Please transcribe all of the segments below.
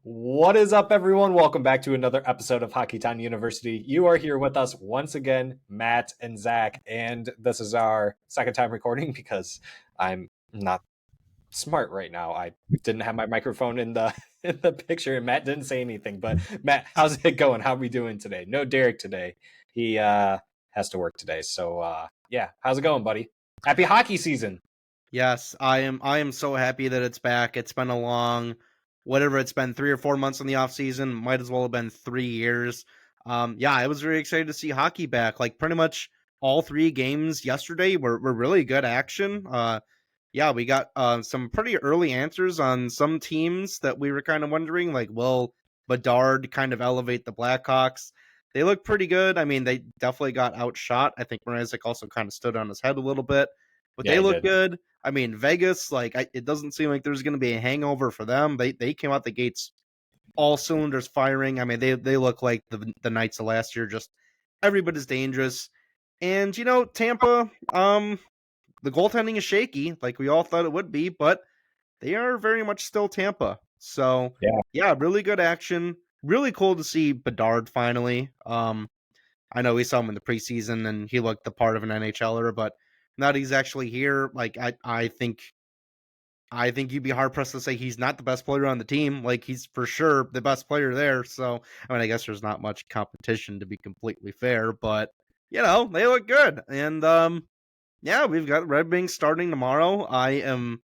What is up, everyone? Welcome back to another episode of Hockey Town University. You are here with us once again, Matt and Zach, and this is our second time recording because I'm not smart right now. I didn't have my microphone in the in the picture, and Matt didn't say anything. But Matt, how's it going? How are we doing today? No Derek today. He has to work today. So yeah, how's it going, buddy? Happy hockey season. Yes, I am so happy that it's back. It's been a long whatever it's been 3 or 4 months in the off season, might as well have been 3 years. Yeah, I was very excited to see hockey back. Like pretty much all 3 games yesterday were really good action. Yeah, we got some pretty early answers on some teams that we were kind of wondering like will Bedard kind of elevate the Blackhawks? They look pretty good. I mean, they definitely got outshot. I think Mrazek also kind of stood on his head a little bit, but Yeah, they he look did. good. I mean, Vegas, it doesn't seem like there's going to be a hangover for them. They came out the gates all cylinders firing. I mean, they look like the Knights of last year. Just everybody's dangerous. And Tampa, the goaltending is shaky, like we all thought it would be, but they are very much still Tampa. So Yeah. yeah, really good action. Really cool to see Bedard finally. I know we saw him in the preseason and he looked the part of an NHLer, but now that he's actually here, like I think you'd be hard pressed to say he's not the best player on the team. Like he's for sure the best player there. So I mean, I guess there's not much competition to be completely fair, but they look good. And yeah, we've got Red Wings starting tomorrow. I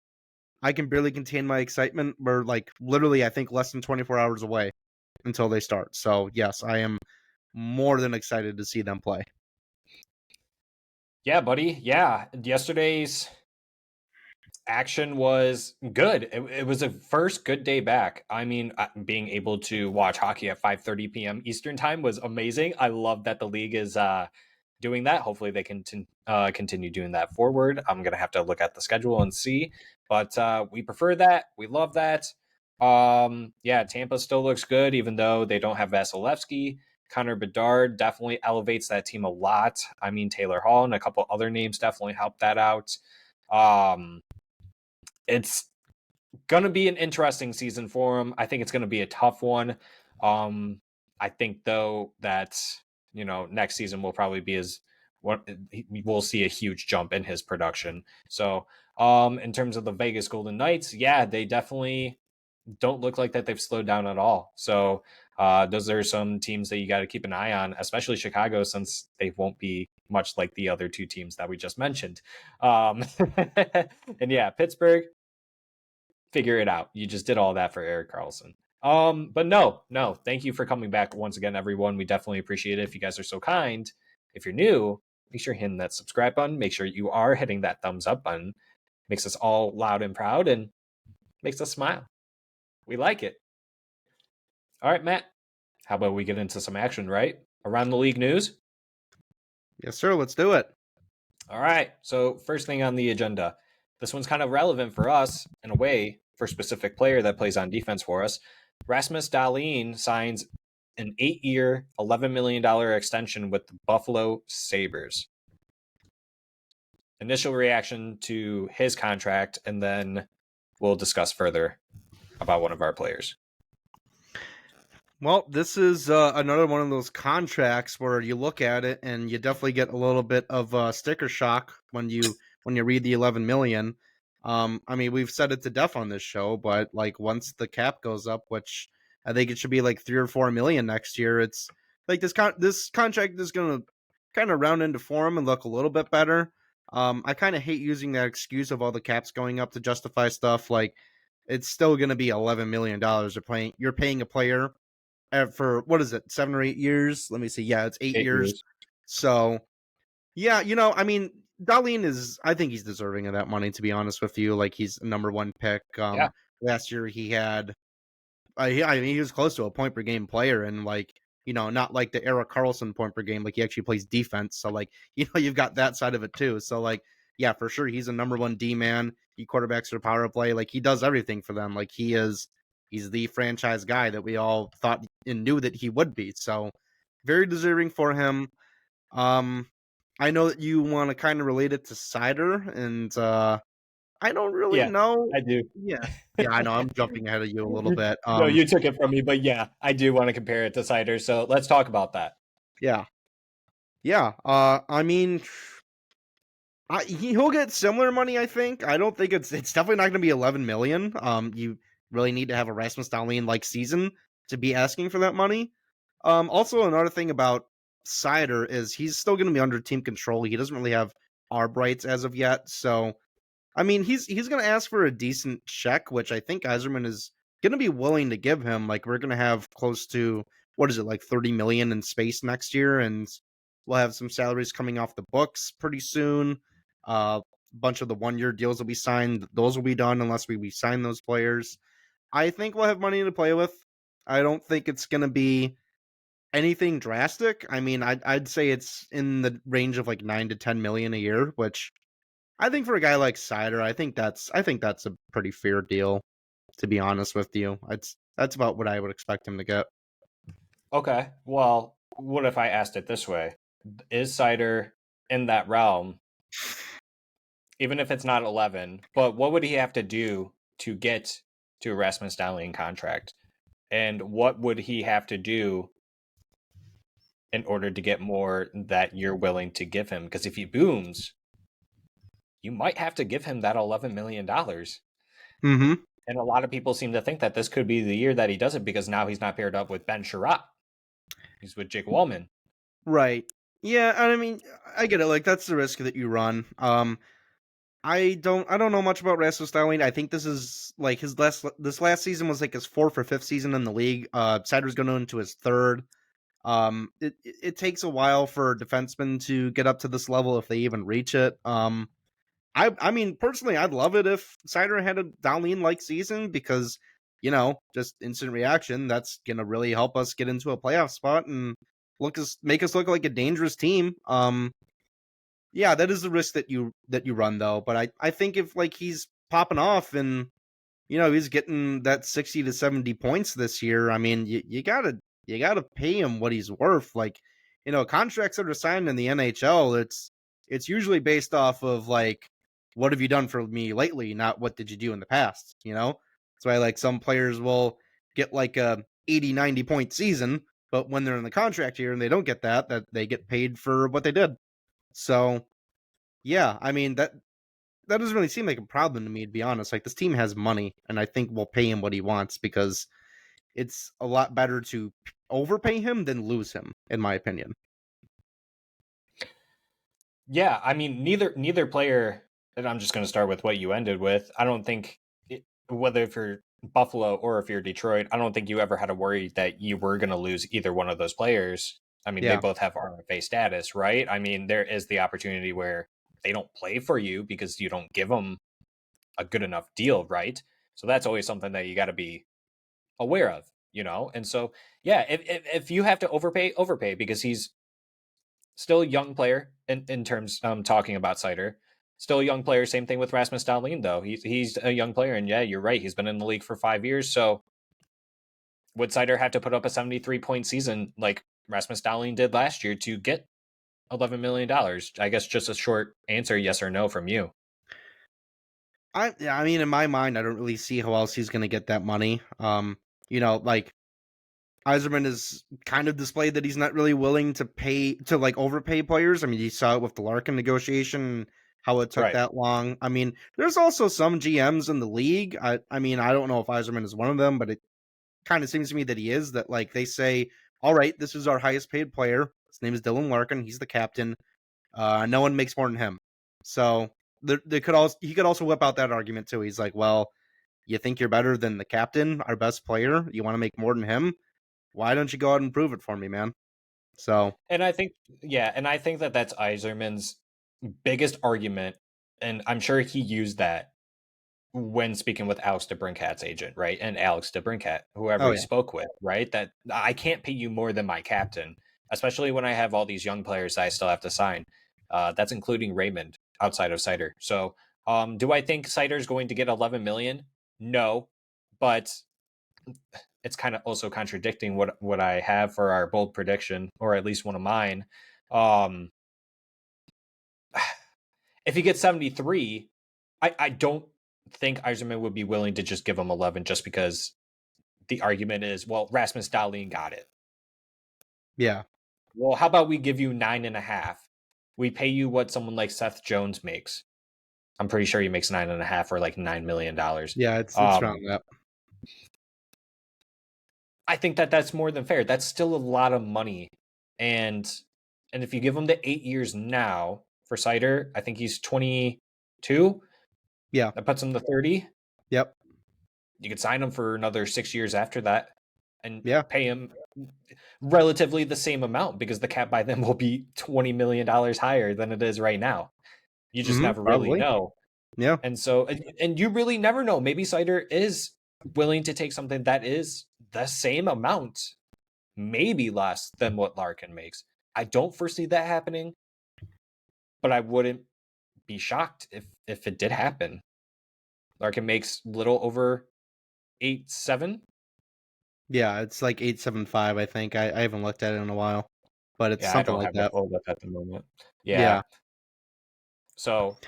can barely contain my excitement. We're like literally I think less than 24 hours away until they start. So yes, I am more than excited to see them play. Yeah, buddy. Yeah. Yesterday's action was good. It was a first good day back. I mean, being able to watch hockey at 5:30 p.m. Eastern time was amazing. I love that the league is doing that. Hopefully they can continue doing that forward. I'm going to have to look at the schedule and see, but we prefer that. We love that. Yeah, Tampa still looks good even though they don't have Vasilevsky. Connor Bedard definitely elevates that team a lot. I mean, Taylor Hall and a couple other names definitely help that out. Um, it's going to be an interesting season for him. I think it's going to be a tough one. Um, I think though that next season will probably be we'll see a huge jump in his production. So, in terms of the Vegas Golden Knights, yeah, they definitely don't look like that they've slowed down at all. So, those are some teams that you got to keep an eye on, especially Chicago, since they won't be much like the other two teams that we just mentioned. And yeah, Pittsburgh, figure it out. You just did all that for Eric Carlson. But no, thank you for coming back once again, everyone. We definitely appreciate it. If you guys are so kind, if you're new, make sure you're hitting that subscribe button. Make sure you are hitting that thumbs up button. Makes us all loud and proud and makes us smile. We like it. All right, Matt. How about we get into some action, right? Around the league news. Yes, sir. Let's do it. All right. So, first thing on the agenda. This one's kind of relevant for us in a way for a specific player that plays on defense for us. Rasmus Dahlin signs an 8-year, $11 million extension with the Buffalo Sabres. Initial reaction to his contract, and then we'll discuss further about one of our players. Well, this is another one of those contracts where you look at it and you definitely get a little bit of sticker shock when you read the 11 million. I mean, we've said it to death on this show, but like once the cap goes up, which I think it should be like 3 or 4 million next year, it's like this contract is going to kind of round into form and look a little bit better. I kind of hate using that excuse of all the caps going up to justify stuff. Like it's still going to be $11 million. You're paying a player for what is it, 7 or 8 years? Let me see. Yeah, it's 8 years. So yeah, I mean, Darlene I think he's deserving of that money. To be honest with you, like he's a number one pick. Yeah. Last year he had, I mean, he was close to a point per game player, and like not like the Eric Carlson point per game. Like he actually plays defense, so like you've got that side of it too. So like yeah, for sure he's a number one D man. He quarterbacks their power play. Like he does everything for them. Like he's the franchise guy that we all thought and knew that he would be. So very deserving for him. I know that you want to kind of relate it to Seider, and I don't really Yeah, know. I do. Yeah. Yeah, I know. I'm jumping ahead of you a little bit. No, you took it from me, but yeah, I do want to compare it to Seider. So let's talk about that. Yeah. Yeah. I mean, he'll get similar money, I think. I don't think it's definitely not going to be 11 million. You really need to have a Rasmus Dahlin like season to be asking for that money. Also another thing about Seider is he's still going to be under team control. He doesn't really have arb rights as of yet, so I mean, he's going to ask for a decent check, which I think Eiserman is going to be willing to give him. Like we're going to have close to what is it, like 30 million in space next year, and we'll have some salaries coming off the books pretty soon. A bunch of the 1 year deals will be signed; those will be done unless we sign those players. I think we'll have money to play with. I don't think it's going to be anything drastic. I mean, I'd say it's in the range of like 9 to 10 million a year, which I think for a guy like Seider, I think that's a pretty fair deal. To be honest with you, that's about what I would expect him to get. Okay. Well, what if I asked it this way? Is Seider in that realm, even if it's not 11, but what would he have to do to get to a Rasmus Dahlin contract? And what would he have to do in order to get more that you're willing to give him? Because if he booms, you might have to give him that $11 million. Mm-hmm. And a lot of people seem to think that this could be the year that he does it because now he's not paired up with Ben Sherratt. He's with Jake Wallman. Right. Yeah, and I mean, I get it. Like that's the risk that you run. I don't know much about Rasmus Dahlin. I think this is like this last season was like his fourth or fifth season in the league. Seider's going into his third. It takes a while for defensemen to get up to this level if they even reach it. I mean, personally, I'd love it if Seider had a Dahlin like season because, just instant reaction. That's gonna really help us get into a playoff spot and make us look like a dangerous team. Yeah, that is the risk that you run though. But I think if like he's popping off and he's getting that 60 to 70 points this year, I mean, you gotta pay him what he's worth. Like, contracts that are signed in the NHL, it's usually based off of like what have you done for me lately, not what did you do in the past, That's why like some players will get like a 80, 90 point season, but when they're in the contract year and they don't get that they get paid for what they did. So yeah, I mean that doesn't really seem like a problem to me, to be honest. Like this team has money, and I think we'll pay him what he wants because it's a lot better to overpay him than lose him, in my opinion. Yeah, I mean, neither player. And I'm just going to start with what you ended with. I don't think whether if you're Buffalo or if you're Detroit, I don't think you ever had to worry that you were going to lose either one of those players. I mean, they Yeah, both have RFA status, right? I mean, there is the opportunity where they don't play for you because you don't give them a good enough deal, right? So that's always something that you got to be aware of. And so, yeah, if you have to overpay because he's still a young player in terms talking about Seider. Still a young player. Same thing with Rasmus Dahlin, though. He's a young player, and yeah, you're right. He's been in the league for 5 years. So would Seider have to put up a 73-point season like Rasmus Dahlin did last year to get $11 million? I guess just a short answer, yes or no, from you. I mean, in my mind, I don't really see how else he's going to get that money. Like Eiserman has kind of displayed that he's not really willing to pay to like overpay players. I mean, you saw it with the Larkin negotiation, how it took Right. that long. I mean, there's also some GMs in the league. I mean, I don't know if Eiserman is one of them, but it kind of seems to me that he is. That like they say, all right, this is our highest paid player. His name is Dylan Larkin. He's the captain. No one makes more than him. So he could also whip out that argument too. He's like, well, you think you're better than the captain, our best player? You want to make more than him? Why don't you go out and prove it for me, man? So And I think, yeah, and I think that that's Eiserman's biggest argument. And I'm sure he used that when speaking with Alex DeBrincat's agent, right? And Alex DeBrincat, whoever oh he yeah. spoke with, right? That I can't pay you more than my captain, especially when I have all these young players that I still have to sign. That's including Raymond outside of Seider. So, do I think Seider is going to get 11 million? No, but it's kind of also contradicting what I have for our bold prediction, or at least one of mine. Um, if he gets 73, I don't think Eiserman would be willing to just give him 11 just because the argument is, well, Rasmus Dahlin got it. Yeah. Well, how about we give you 9.5? We pay you what someone like Seth Jones makes. I'm pretty sure he makes 9.5 or like $9 million. Yeah, it's around that. I think that that's more than fair. That's still a lot of money, and if you give him the 8 years now for Seider, I think he's 22. Yeah. That puts him to 30. Yep. You could sign him for another 6 years after that, and Yeah. pay him relatively the same amount because the cap by then will be $20 million higher than it is right now. You just never really Probably. know. Yeah. And so, and you really never know. Maybe Seider is willing to take something that is the same amount, maybe less than what Larkin makes. I don't foresee that happening, but I wouldn't be shocked if it did happen. Larkin makes little over 8.7. Yeah, it's like 875, I think. I haven't looked at it in a while, but it's Yeah, I something don't like have it that. pulled up at the moment. Yeah. Yeah. So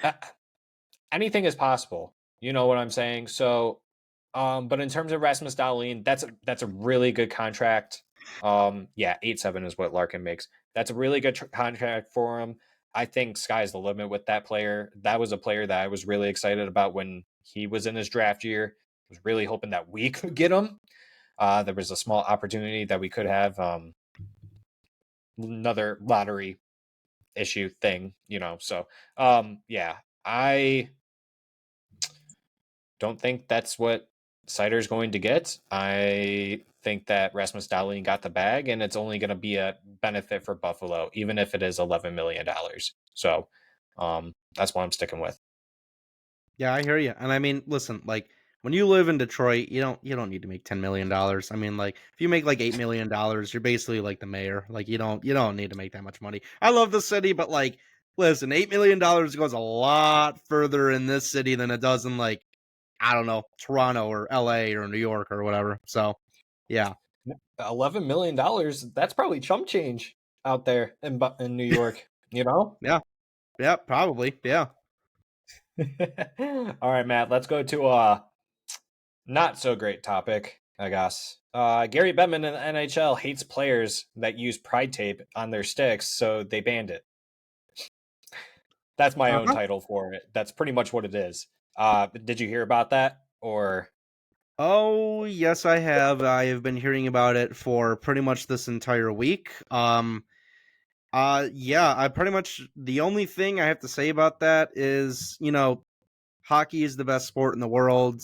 anything is possible. You know what I'm saying? So, but in terms of Rasmus Dahlin, that's a really good contract. Yeah, 8.7 is what Larkin makes. That's a really good contract for him. I think sky's the limit with that player. That was a player that I was really excited about when he was in his draft year. I was really hoping that we could get him. There was a small opportunity that we could have another lottery issue thing, So, yeah, I don't think that's what Seider's going to get. I think that Rasmus Dahlin got the bag, and it's only going to be a benefit for Buffalo, even if it is $11 million. So that's what I'm sticking with. Yeah, I hear you. And I mean, listen, like when you live in Detroit, you don't need to make $10 million. I mean, like if you make like $8 million, you're basically like the mayor. Like you don't need to make that much money. I love the city, but like listen, $8 million goes a lot further in this city than it does in like I don't know, Toronto or LA or New York or whatever. So yeah. $11 million, that's probably chump change out there in New York, Yeah. Yeah, probably. Yeah. All right, Matt, let's go to a not so great topic, I guess. Gary Bettman in the NHL hates players that use pride tape on their sticks, so they banned it. That's my own Uh-huh. title for it. That's pretty much what it is. Did you hear about that? Or Oh, yes, I have. I have been hearing about it for pretty much this entire week. Yeah, I pretty much the only thing I have to say about that is, hockey is the best sport in the world.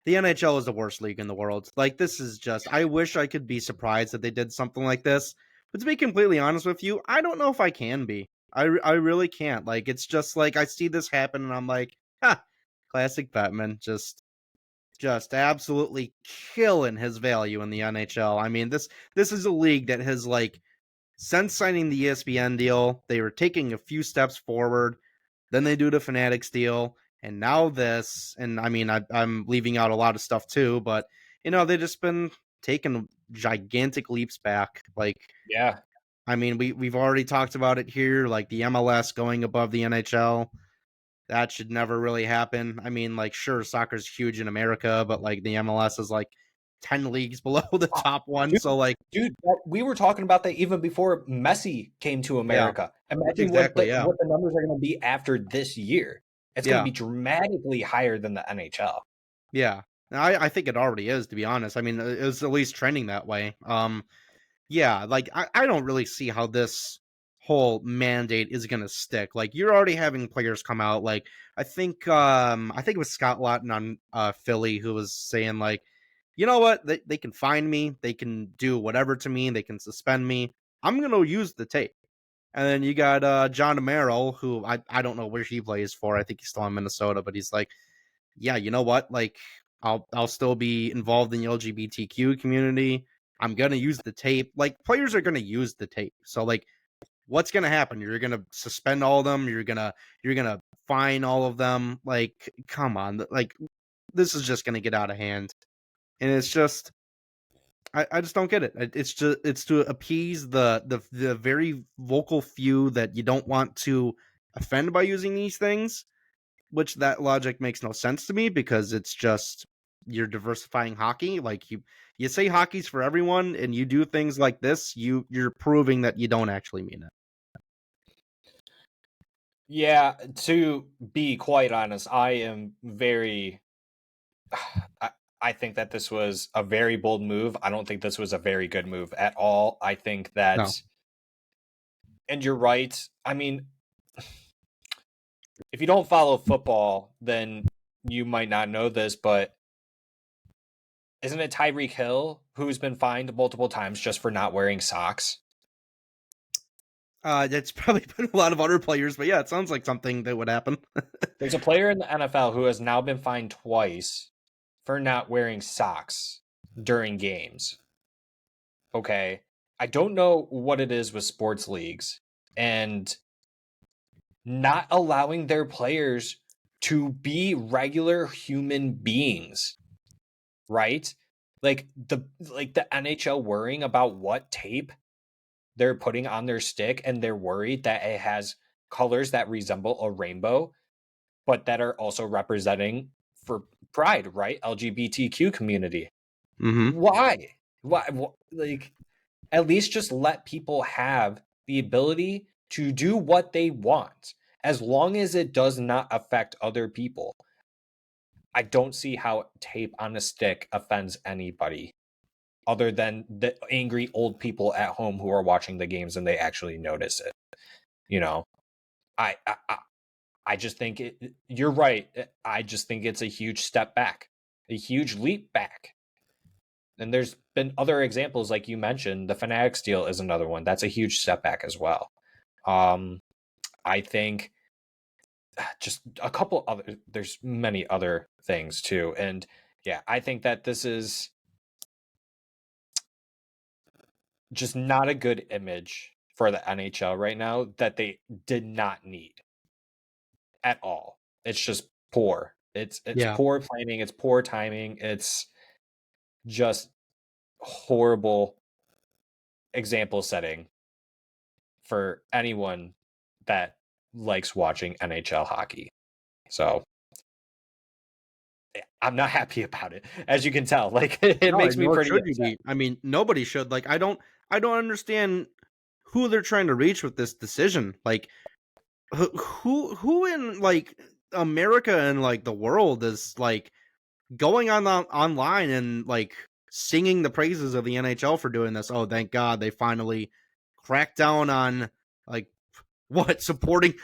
The NHL is the worst league in the world. Like this is just I wish I could be surprised that they did something like this. But to be completely honest with you, I don't know if I can be. I really can't. Like it's just like I see this happen and I'm like, ha, classic Bettman, just absolutely killing his value in the NHL. I mean, this is a league that has like since signing the ESPN deal, they were taking a few steps forward. Then they do the Fanatics deal, and now this. And I mean, I'm leaving out a lot of stuff too, but they've just been taking gigantic leaps back. Like, yeah, I mean, we've already talked about it here, like the MLS going above the NHL. That should never really happen. I mean, like, sure, soccer's huge in America, but like the MLS is like 10 leagues below the oh, top one. dude, So, like, we were talking about that even before Messi came to yeah, America. Imagine what exactly. the Yeah. what the numbers are going to be after this year. It's going to Yeah. be dramatically higher than the NHL. Yeah. I think it already is, to be honest. I mean, it's at least trending that way. Yeah, like I don't really see how this whole mandate is gonna stick. Like you're already having players come out. Like I think it was Scott Lawton on Philly who was saying like, you know what, they can fine me, they can do whatever to me, they can suspend me. I'm gonna use the tape. And then you got John Demero, who I don't know where he plays for. I think he's still in Minnesota, but he's like, yeah, you know what? Like, I'll still be involved in the LGBTQ community. I'm gonna use the tape. Like, players are gonna use the tape. So, like, what's gonna happen? You're gonna suspend all of them. You're gonna fine all of them. Like, come on. Like, this is just gonna get out of hand. And it's just, I just don't get it. It's to appease the very vocal few that you don't want to offend by using these things. which that logic makes no sense to me because it's just you're diversifying hockey. Like you say hockey's for everyone, and you do things like this, you're proving that you don't actually mean it. Yeah, to be quite honest, I am very. I, I think that this was a very bold move. I don't think this was a very good move at all. I think No. that, and you're right. I mean, if you don't follow football, then you might not know this, but isn't it Tyreek Hill who's been fined multiple times just for not wearing socks? That's probably been a lot of other players, but yeah, it sounds like something that would happen. There's a player in the NFL who has now been fined twice for not wearing socks during games. Okay. I don't know what it is with sports leagues and not allowing their players to be regular human beings, right? Like the NHL worrying about what tape they're putting on their stick, and they're worried that it has colors that resemble a rainbow, but that are also representing for pride, right? LGBTQ community. Mm-hmm. Why? Like, at least just let people have the ability to do what they want as long as it does not affect other people. I don't see how tape on a stick offends anybody other than the angry old people at home who are watching the games and they actually notice it. You know, I I, I I just think you're right. I just think it's a huge step back, a huge leap back. And there's been other examples, like you mentioned, the Fanatics deal is another one. That's a huge step back as well. Um, I think just a couple other, there's many other things too. And yeah, I think that this is just not a good image for the NHL right now that they did not need at all. It's just poor. It's Yeah. poor planning, it's poor timing, it's just horrible example setting for anyone that likes watching NHL hockey. So I'm not happy about it, as you can tell. Like it No, makes me nor pretty should you upset. be. I mean, nobody should. Like, I don't understand who they're trying to reach with this decision. Like, who in like America and like the world is like going on online and like singing the praises of the NHL for doing this. Oh, thank God they finally cracked down on like what supporting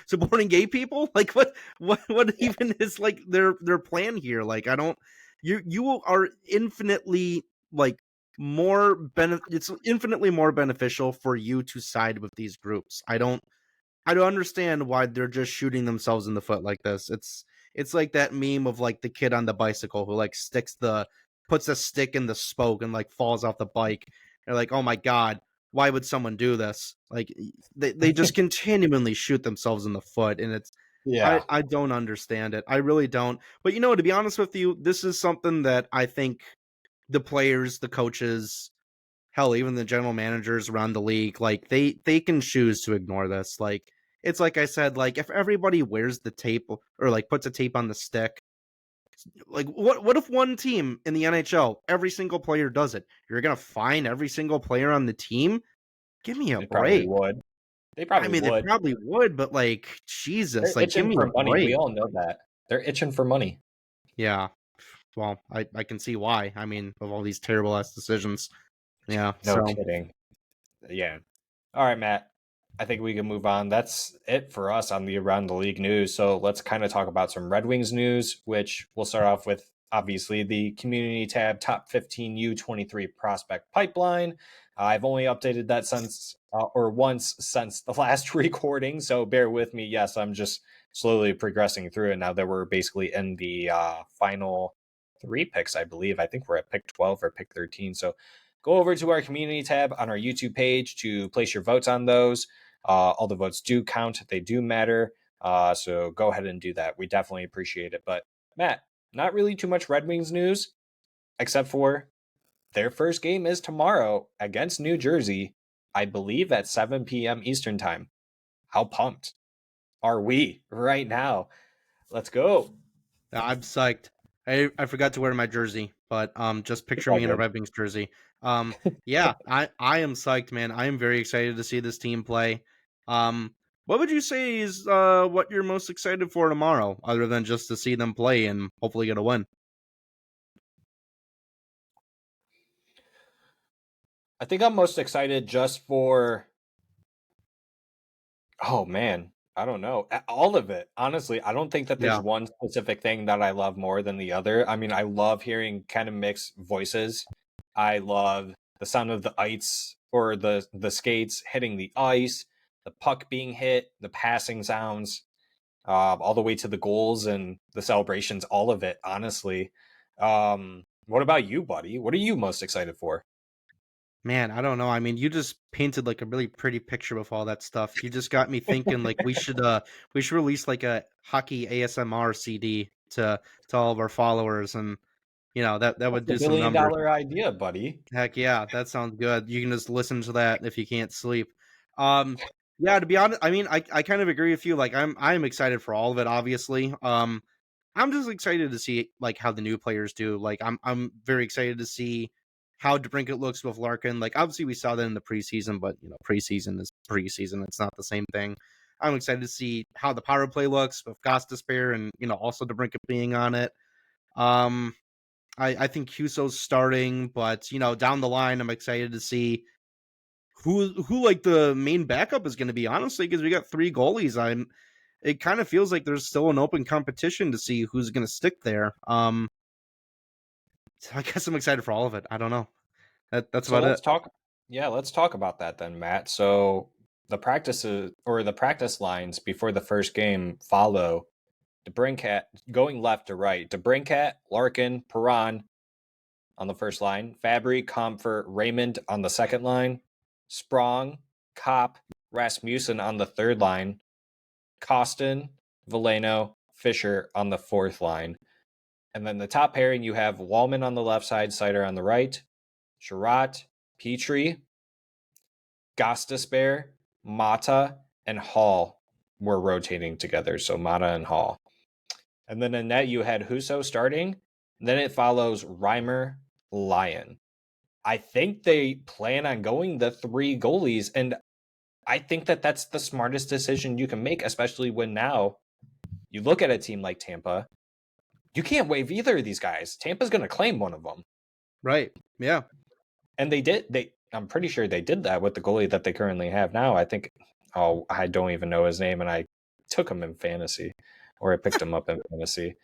gay people. Like what Yeah. even is like their plan here? Like I don't. You are infinitely like it's infinitely more beneficial for you to side with these groups. I don't understand why they're just shooting themselves in the foot like this. It's like that meme of like the kid on the bicycle who like puts a stick in the spoke and like falls off the bike. They're like, "Oh my god, why would someone do this?" Like they just continually shoot themselves in the foot and it's I Yeah. I don't understand it. I really don't. But to be honest with you, this is something that I think the players, the coaches, hell, even the general managers around the league, like they can choose to ignore this. Like it's like I said, like if everybody wears the tape or like puts a tape on the stick, like what if one team in the NHL, every single player does it? You're gonna fine every single player on the team? Give me a They probably break. would. They I probably mean, they would. probably would, but like Jesus, They're like give itching me for a money. We break. all know that. They're itching for money. Yeah. Well, I can see why. I mean, of all these terrible ass decisions. Yeah. No So kidding. Yeah. All right, Matt. I think we can move on. That's it for us on the Around the League news. So let's kind of talk about some Red Wings news, which we'll start off with obviously the community tab top 15 U23 prospect pipeline. I've only updated that since or once since the last recording, so bear with me. Yes, I'm just slowly progressing through it now that we're basically in the final three picks, I believe. I think we're at pick 12 or pick 13. So go over to our community tab on our YouTube page to place your votes on those. All the votes do count, they do matter. So go ahead and do that. We definitely appreciate it. But Matt, not really too much Red Wings news, except for their first game is tomorrow against New Jersey, I believe at 7 p.m. Eastern time. How pumped are we right now? Let's go. I'm psyched. I forgot to wear my jersey, but just It's picture all me in a good. Red Wings jersey. Yeah, I am psyched, man. I am very excited to see this team play. Um, what would you say is what you're most excited for tomorrow, other than just to see them play and hopefully get a win? I think I'm most excited just for, oh man, I don't know. All of it. Honestly, I don't think that there's Yeah, one specific thing that I love more than the other. I mean, I love hearing kind of mixed voices. I love the sound of the ice or the skates hitting the ice, the puck being hit, the passing sounds, all the way to the goals and the celebrations, all of it, honestly. What about you, buddy? What are you most excited for? man, I don't know. I mean, you just painted like a really pretty picture with all that stuff. You just got me thinking like we should release like a hockey ASMR CD to all of our followers, and that That's would the do some billion numbers. dollar idea, buddy. Heck yeah, that sounds good. You can just listen to that if you can't sleep. Um, yeah, to be honest, I mean, I kind of agree with you. Like, I'm excited for all of it. Obviously, I'm just excited to see like how the new players do. Like, I'm very excited to see how DeBrincat looks with Larkin. Like, obviously, we saw that in the preseason, but preseason is preseason. It's not the same thing. I'm excited to see how the power play looks with Gostisbehere and also DeBrincat being on it. Um, I think Huso's starting, but down the line, I'm excited to see who like the main backup is going to be. Honestly, because we got three goalies, it kind of feels like there's still an open competition to see who's going to stick there. So I guess I'm excited for all of it. I don't know. That's So about it. let's talk. Yeah, let's talk about that then, Matt. So the practices or the practice lines before the first game follow DeBrincat going left to right. DeBrincat, Larkin, Perron on the first line, Fabry, Comfort, Raymond on the second line, Sprong, Kopp, Rasmussen on the third line, Costin, Valeno, Fisher on the fourth line. And then the top pairing, you have Wallman on the left side, Seider on the right, Sherratt, Petrie, Gostisbehere, Mata, and Hall were rotating together. So Mata and Hall. And then in net, you had Huso starting. Then it follows Reimer, Lyon. I think they plan on going the three goalies. And I think that that's the smartest decision you can make, especially when now you look at a team like Tampa. You can't waive either of these guys. Tampa's going to claim one of them. Right? Yeah. And they did. I'm pretty sure they did that with the goalie that they currently have now. I think, oh, I don't even know his name, and I took him in fantasy, or I picked him up in fantasy.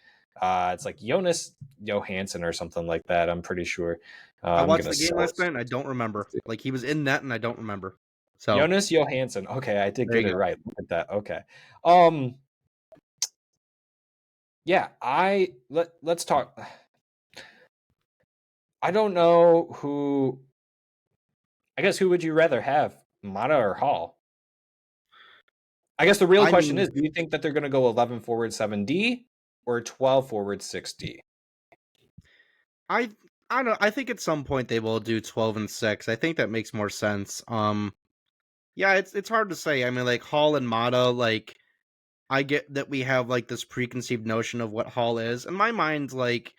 It's like Jonas Johansson or something like that. I'm pretty sure. I I'm watched gonna the game sell last night and I don't remember. Like he was in net and I don't remember. So Jonas Johansson. Okay, I did there get you it go. right. Look at that. Okay. Um. Yeah. Let's talk. I don't know who. I guess who would you rather have, Mata or Hall? I guess the real I question is, mean, do you think that they're going to go 11 forward 7D or 12 forward 6D? I I don't. I think at some point they will do 12 and 6. I think that makes more sense. Yeah, it's hard to say. I mean, like Hall and Mata, like I get that we have like this preconceived notion of what Hall is. In my mind, like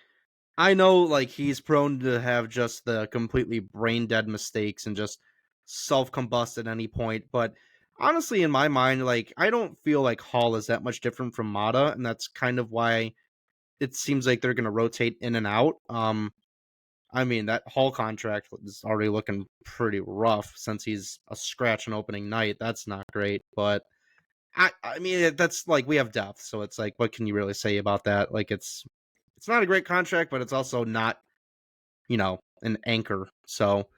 I know like he's prone to have just the completely brain dead mistakes and just self combust at any point. But honestly, in my mind, like I don't feel like Hall is that much different from Mata, and that's kind of why it seems like they're gonna rotate in and out. I mean that Hall contract is already looking pretty rough since he's a scratch on opening night. That's not great, but I mean that's like we have depth, so it's like what can you really say about that? Like it's not a great contract, but it's also not an anchor. So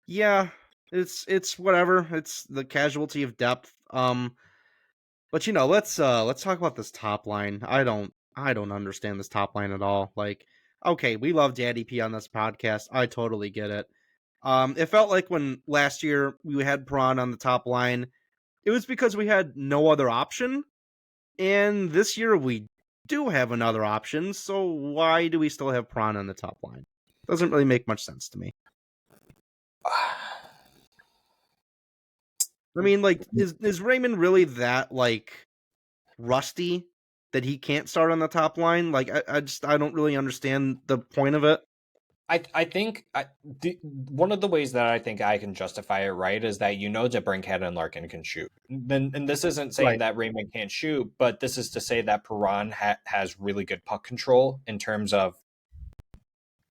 yeah, it's whatever. It's the casualty of depth. But let's talk about this top line. I don't understand this top line at all. Like, okay, we love Daddy P on this podcast. I totally get it. It felt like when last year we had Prawn on the top line, it was because we had no other option. And this year we do have another option, so why do we still have Prawn on the top line? Doesn't really make much sense to me. I mean, like, is Raymond really that like rusty? that he can't start on the top line? Like, I don't really understand the point of it. I think one of the ways that I think I can justify it right is that DeBrincat and Larkin can shoot. And this isn't saying Right. that Raymond can't shoot, but this is to say that Perron has really good puck control in terms of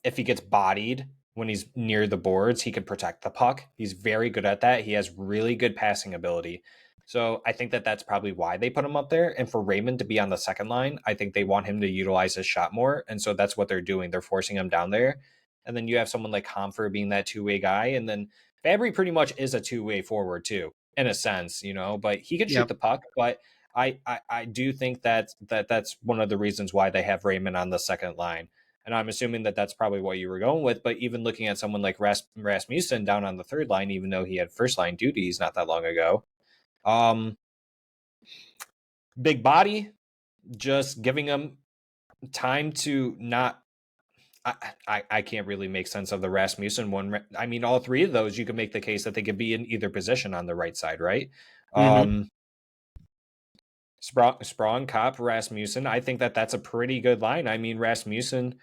if he gets bodied when he's near the boards, he can protect the puck. He's very good at that. He has really good passing ability. So I think that that's probably why they put him up there. And for Raymond to be on the second line, I think they want him to utilize his shot more. And so that's what they're doing. They're forcing him down there. And then you have someone like Comfer being that two-way guy. And then Fabry pretty much is a two-way forward too, in a sense, but he can shoot Yep. the puck. But I do think that's one of the reasons why they have Raymond on the second line. And I'm assuming that that's probably what you were going with. But even looking at someone like Rasmussen down on the third line, even though he had first line duties not that long ago, big body, just giving him time to not. I can't really make sense of the Rasmussen one. I mean, all three of those, you can make the case that they could be in either position on the right side, right? Mm-hmm. Sprong, Kopp, Rasmussen. I think that that's a pretty good line. I mean, Rasmussen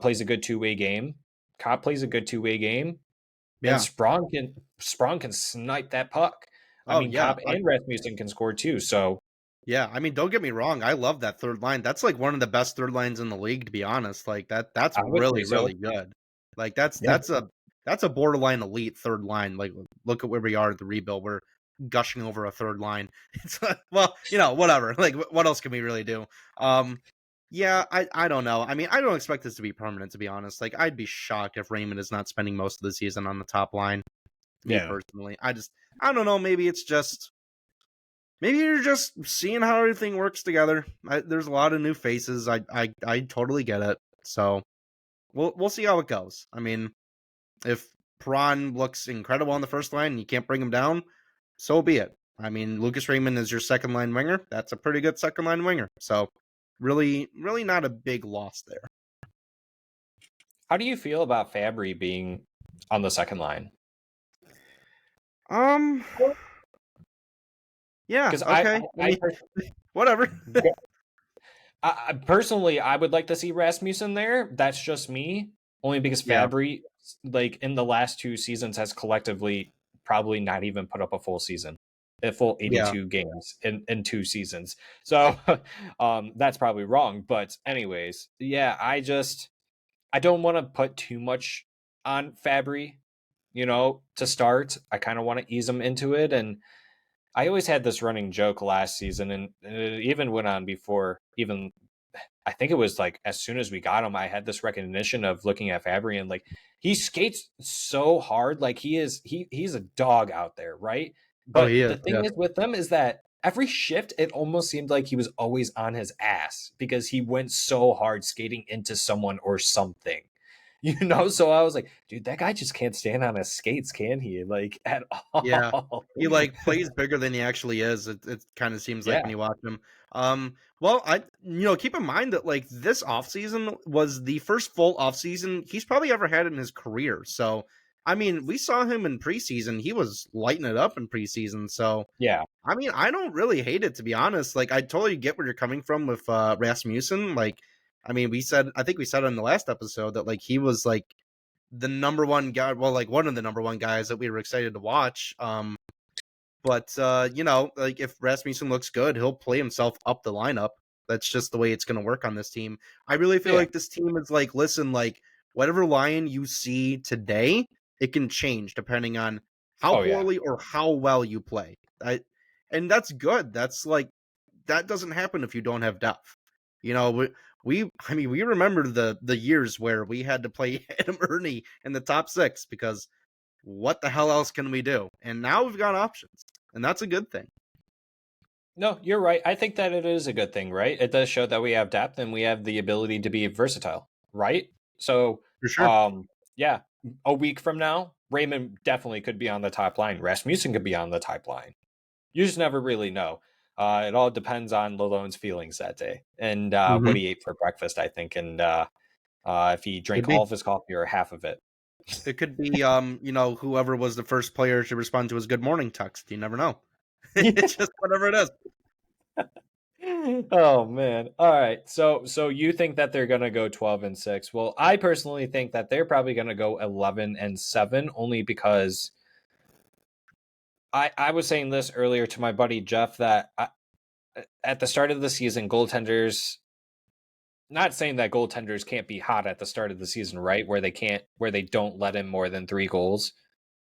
plays a good two-way game. Kopp plays a good two-way game, and Yeah. Sprong can snipe that puck. I Oh mean, yeah. Kopp and Rasmussen can score too. So Yeah, I mean, don't get me wrong. I love that third line. That's like one of the best third lines in the league, to be honest. Like that's I would say really, so. really good. Like that's Yeah, that's a borderline elite third line. Like look at where we are at the rebuild. We're gushing over a third line. It's well, whatever. Like what else can we really do? Yeah, I don't know. I mean, I don't expect this to be permanent, to be honest. Like I'd be shocked if Raymond is not spending most of the season on the top line. Me yeah. personally, I don't know. Maybe you're just seeing how everything works together. There's a lot of new faces. I totally get it. So we'll see how it goes. I mean, if Perron looks incredible on the first line and you can't bring him down, so be it. I mean, Lucas Raymond is your second line winger. That's a pretty good second line winger. So really, really not a big loss there. How do you feel about Fabry being on the second line? Um, yeah, Because okay. I mean, whatever. personally, I would like to see Rasmussen there. That's just me, only because Yeah, Fabry, like in the last two seasons, has collectively probably not even put up a full season, a full yeah. 82 games in two seasons. So that's probably wrong. But anyways, yeah, I don't want to put too much on Fabry, to start. I kind of want to ease him into it. And I always had this running joke last season, and it even went on before even I think it was like as soon as we got him, I had this recognition of looking at Fabry and like he skates so hard, like he's a dog out there, right? Oh, But he the is. thing Yeah, is with them is that every shift, it almost seemed like he was always on his ass because he went so hard skating into someone or something. So I was like, dude, that guy just can't stand on his skates, can he? Like at yeah. all. He like plays bigger than he actually is. It kind of seems like Yeah. when you watch him. Well, keep in mind that like this offseason was the first full offseason he's probably ever had in his career. So, I mean, we saw him in preseason. He was lighting it up in preseason. So, Yeah. I mean, I don't really hate it, to be honest. Like, I totally get where you're coming from with Rasmussen. Like, I mean, I think we said on the last episode that like he was like the number one guy, well, like one of the number one guys that we were excited to watch. But like if Rasmussen looks good, he'll play himself up the lineup. That's just the way it's going to work on this team. I really feel Yeah. like this team is like, listen, like whatever line you see today, it can change depending on how Oh yeah. poorly or how well you play. And that's good. That's like that doesn't happen if you don't have depth. You know, I mean we remember the years where we had to play Adam Ernie in the top six because what the hell else can we do? And now we've got options, and that's a good thing. No, you're right. I think that it is a good thing, right? It does show that we have depth and we have the ability to be versatile, right? So, For sure. um, yeah, a week from now, Raymond definitely could be on the top line. Rasmussen could be on the top line. You just never really know. It all depends on Lalone's feelings that day and what Hmm. he ate for breakfast, I think, and if he Could drank all be. of his coffee or half of it. It could be, whoever was the first player to respond to his good morning text. You never know. Yeah. It's just whatever it is. Oh man. All right. So you think that they're gonna go 12-6. Well, I personally think that they're probably gonna go 11-7, only because I was saying this earlier to my buddy Jeff that at the start of the season, goaltenders, not saying that goaltenders can't be hot at the start of the season, right? Where they don't let in more than 3 goals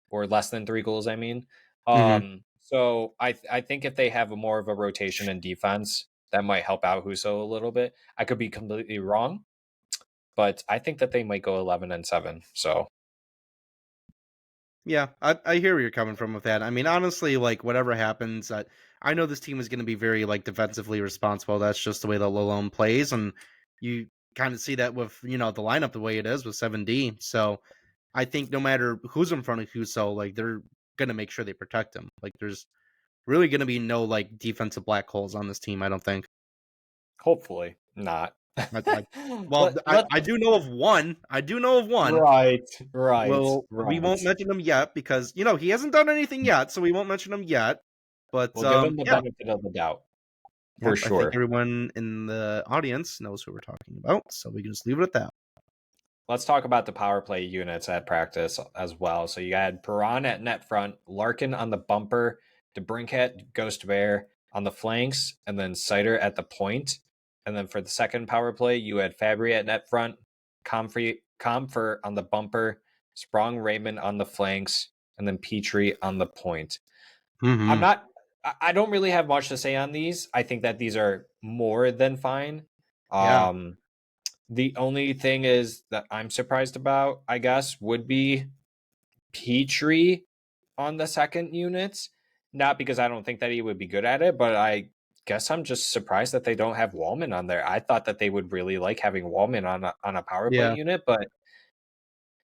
or less than 3 goals, I mean. Hmm. So I think if they have a more of a rotation in defense, that might help out Huso a little bit. I could be completely wrong, but I think that they might go 11-7. So Yeah, I hear where you're coming from with that. I mean, honestly, like whatever happens, I know this team is going to be very like defensively responsible. That's just the way the Lalone plays, and you kind of see that with the lineup the way it is with 7D. So I think no matter who's in front of Huso, like they're gonna make sure they protect him. Like there's really gonna be no like defensive black holes on this team. I don't think. hopefully not. I, well, let let I do know of one. I do know of one. right, right, Well, we right. won't mention him yet because he hasn't done anything yet, so we won't mention him yet. But We'll give him the yeah, benefit of the doubt yeah, for I think sure. everyone in the audience knows who we're talking about, so we can just leave it at that. Let's talk about the power play units at practice as well. So you had Perron at net front, Larkin on the bumper, DeBrincat, Ghost Bear on the flanks, and then Seider at the point. And then for the second power play, you had Fabry at net front, Comfer on the bumper, Sprong Raymond on the flanks, and then Petrie on the point. I'm Hmm. not I don't really have much to say on these. I think that these are more than fine. Yeah, Um the only thing is that I'm surprised about, I guess, would be Petrie on the second units. Not because I don't think that he would be good at it, but I guess I'm just surprised that they don't have Wallman on there. I thought that they would really like having Wallman on a power play yeah. unit, but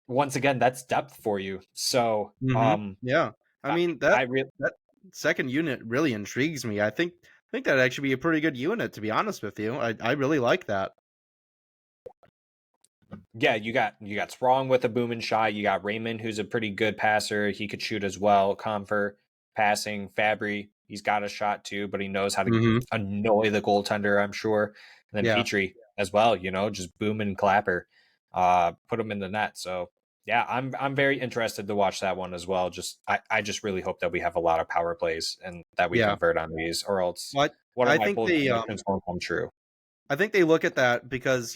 once again, that's depth for you. So Yeah. I I, mean I that really that second unit really intrigues me. I think that'd actually be a pretty good unit, to be honest with you. I really like that. yeah, you got Sprong with a booming shot. You got Raymond, who's a pretty good passer. He could shoot as well. Comfort passing. Fabry, he's got a shot too, but he knows how to Hmm. annoy the goaltender, I'm sure. And then Yeah. Petrie as well. Just booming clapper. Put him in the net. So yeah, I'm very interested to watch that one as well. I just really hope that we have a lot of power plays and that we Yeah. convert on these, or else But one of I my think bold they predictions won't come true. I think they look at that because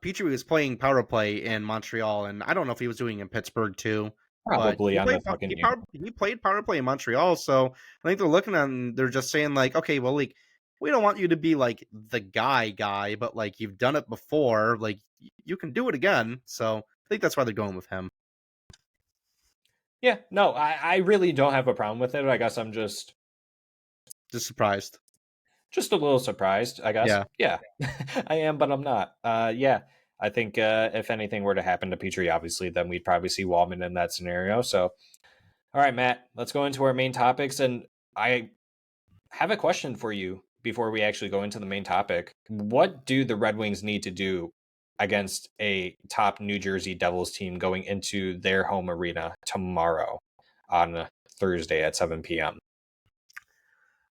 Petrie was playing power play in Montreal, and I don't know if he was doing it in Pittsburgh too, but Probably on the second unit. he played power play in Montreal. So I think they're looking at him, they're just saying like, okay, well, like we don't want you to be like the guy, but like you've done it before, like you can do it again. So I think that's why they're going with him. Yeah, no, I really don't have a problem with it. I guess I'm Just surprised. just a little surprised, I guess. Yeah, Yeah. I am, but I'm not. Yeah. I think if anything were to happen to Petrie, obviously, then we'd probably see Wallman in that scenario. So, all right, Matt, let's go into our main topics. And I have a question for you before we actually go into the main topic. What do the Red Wings need to do against a top New Jersey Devils team going into their home arena tomorrow on Thursday at 7 p.m.?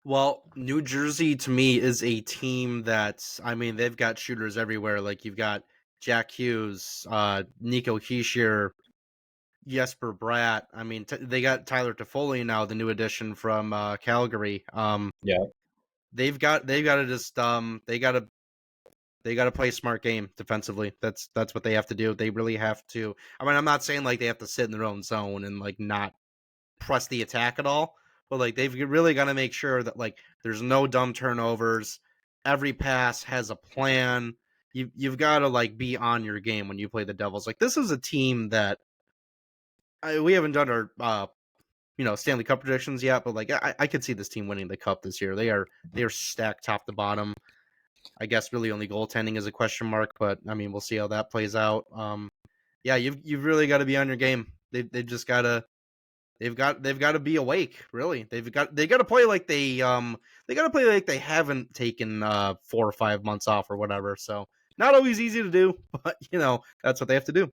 well, New Jersey to me is a team that's, I mean, they've got shooters everywhere. Like you've got Jack Hughes, Nico Hischier, Jesper Bratt. I mean, they got Tyler Toffoli now, the new addition from Calgary. Yeah. They've got to just they got to play a smart game defensively. That's what they have to do. They really have to. I mean, I'm not saying like they have to sit in their own zone and like not press the attack at all, but like they've really got to make sure that like there's no dumb turnovers. Every pass has a plan. You've got to like be on your game when you play the Devils. Like this is a team that we haven't done our Stanley Cup predictions yet, but like I could see this team winning the cup this year. They are stacked top to bottom. I guess really only goaltending is a question mark, but I mean we'll see how that plays out. Yeah, you've really got to be on your game. They've just got to they've got to be awake. Really, they got to play like they got to play like they haven't taken 4 or 5 months off or whatever. So not always easy to do, but that's what they have to do.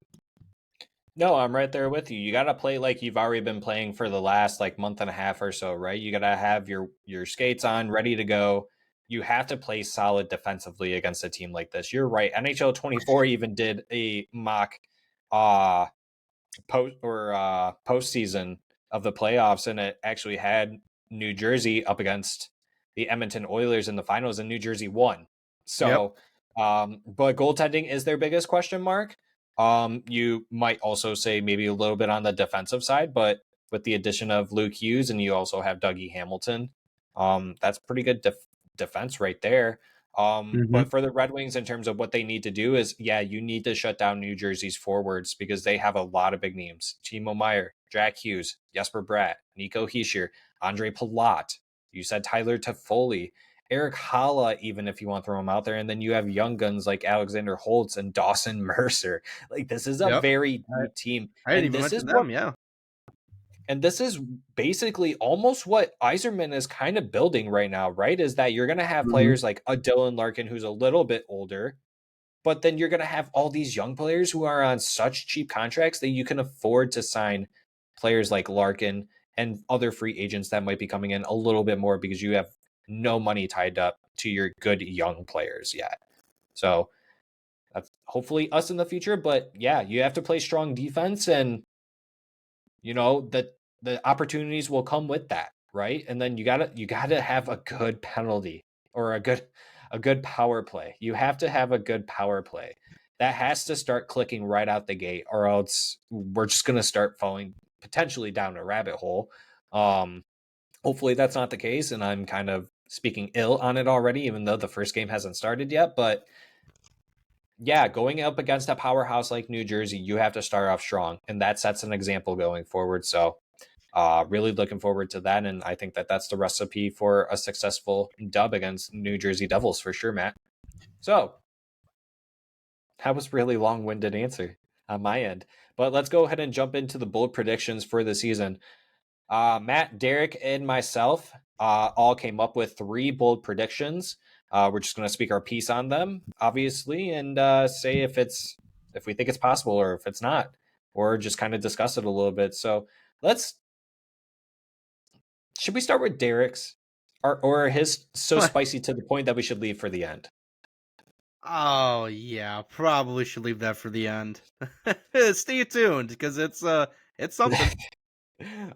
No, I'm right there with you. You got to play like you've already been playing for the last like month and a half or so, right? You got to have your skates on, ready to go. you have to play solid defensively against a team like this. You're right. NHL 24 even did a mock uh postseason of the playoffs, and it actually had New Jersey up against the Edmonton Oilers in the finals, and New Jersey won. Yep. So, but goaltending is their biggest question mark. You might also say maybe a little bit on the defensive side, but with the addition of Luke Hughes and you also have Dougie Hamilton, that's pretty good defense right there. Mm-hmm. But for the Red Wings, in terms of what they need to do is, yeah, you need to shut down New Jersey's forwards because they have a lot of big names. Timo Meyer, Jack Hughes, Jesper Bratt, Nico Hischier, Andre Palat. You said Tyler Toffoli, Eric Halla, even if you want to throw him out there. And then you have young guns like Alexander Holtz and Dawson Mercer. Like, this is a Yep. very deep team. I didn't even mention them. Yeah. And this is basically almost what Yzerman is kind of building right now, right? Is that you're going to have Mm-hmm. players like a Dylan Larkin, who's a little bit older, but then you're going to have all these young players who are on such cheap contracts that you can afford to sign players like Larkin and other free agents that might be coming in a little bit more because you have no money tied up to your good young players yet. So that's hopefully us in the future. But yeah, you have to play strong defense, and the opportunities will come with that, right? And then you gotta have a good penalty or a good power play. You have to have a good power play. That has to start clicking right out the gate, or else we're just gonna start falling potentially down a rabbit hole. Hopefully that's not the case, and I'm kind of speaking ill on it already, even though the first game hasn't started yet. But yeah, going up against a powerhouse like New Jersey, you have to start off strong, and that sets an example going forward. So really looking forward to that, and I think that that's the recipe for a successful dub against New Jersey Devils for sure, Matt. So that was really long-winded answer on my end, but let's go ahead and jump into the bold predictions for the season. Matt, Derek, and myself all came up with 3 bold predictions. We're just going to speak our piece on them, obviously, and say if we think it's possible or if it's not, or just kind of discuss it a little bit. So let's should we start with Derek's? Or his so spicy to the point that we should leave for the end? Oh yeah, probably should leave that for the end. Stay tuned because it's something.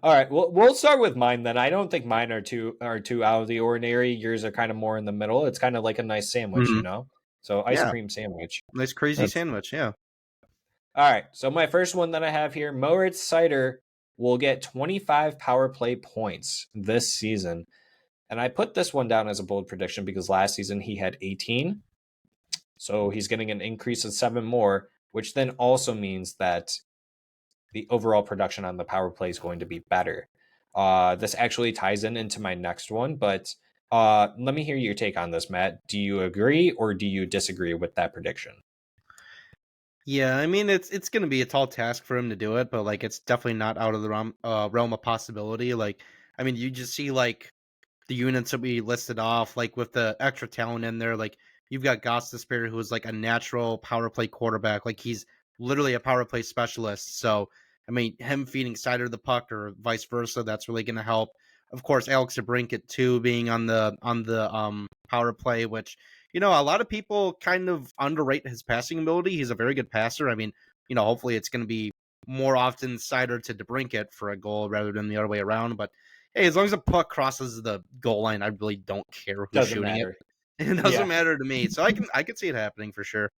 All right, we'll start with mine then. I don't think mine are too out of the ordinary. Yours are kind of more in the middle. It's kind of like a nice sandwich, Mhm. you know. So ice Yeah, cream sandwich. nice crazy That's sandwich. Yeah. all right. So my first one that I have here, Moritz Seider will get 25 power play points this season. And I put this one down as a bold prediction because last season he had 18. So he's getting an increase of 7 more, which then also means that the overall production on the power play is going to be better. This actually ties into my next one, but let me hear your take on this, Matt. Do you agree or do you disagree with that prediction? Yeah, I mean it's gonna be a tall task for him to do it, but like it's definitely not out of the realm of possibility. Like, I mean, you just see like the units that we listed off, like with the extra talent in there, like you've got Gostisbehere, who is like a natural power play quarterback, like he's literally a power play specialist. So I mean, him feeding Seider the puck or vice versa, that's really going to help. Of course, Alex DeBrincat too, being on the power play, which a lot of people kind of underrate his passing ability. He's a very good passer. I mean, hopefully it's going to be more often Seider to DeBrincat for a goal rather than the other way around. But hey, as long as the puck crosses the goal line, I really don't care who's Doesn't shooting it. matter. It doesn't Yeah. matter to me. So I can see it happening for sure.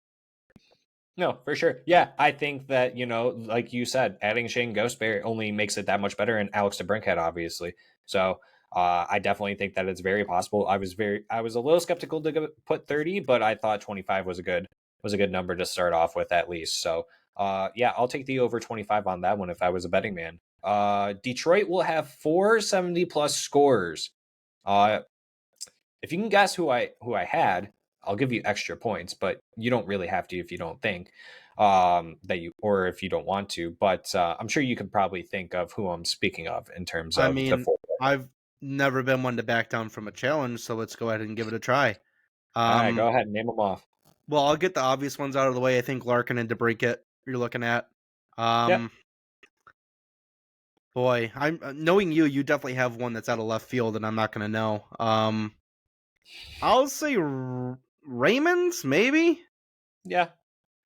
No, for sure. Yeah, I think that, like you said, adding Shane Ghostberry only makes it that much better, and Alex DeBrincat, obviously. So I definitely think that it's very possible. I was a little skeptical to put 30, but I thought 25 was a good number to start off with at least. So yeah, I'll take the over 25 on that one if I was a betting man. Detroit will have 470 plus scores. Uh, if you can guess who I had, I'll give you extra points, but you don't really have to if you don't think that you or if you don't want to. But I'm sure you could probably think of who I'm speaking of in terms I of the mean, four. I've never been one to back down from a challenge, so let's go ahead and give it a try. All right, Um, go ahead and name them off. well, I'll get the obvious ones out of the way. I think Larkin and DeBrincat you're looking at. Yep. Um, boy, I'm knowing you. You definitely have one that's out of left field, and I'm not going to know. I'll say Raymond's, maybe? Yeah.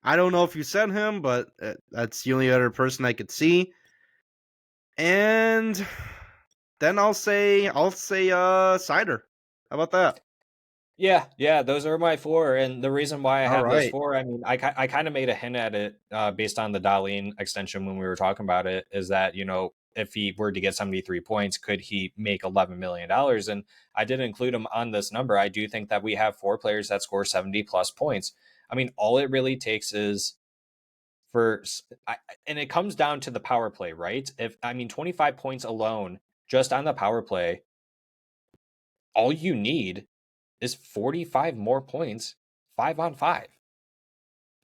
I don't know if you said him, but that's the only other person I could see. And then I'll say Seider. How about that? Yeah, those are my four, and the reason why I All have those right. four, I mean, I kind of made a hint at it based on the Dahlin extension when we were talking about it, is that, if he were to get 73 points, could he make $11 million? And I did include him on this number. I do think that we have four players that score 70 plus points. I mean, all it really takes is and it comes down to the power play, right? 25 points alone just on the power play, all you need is 45 more points, 5 on 5.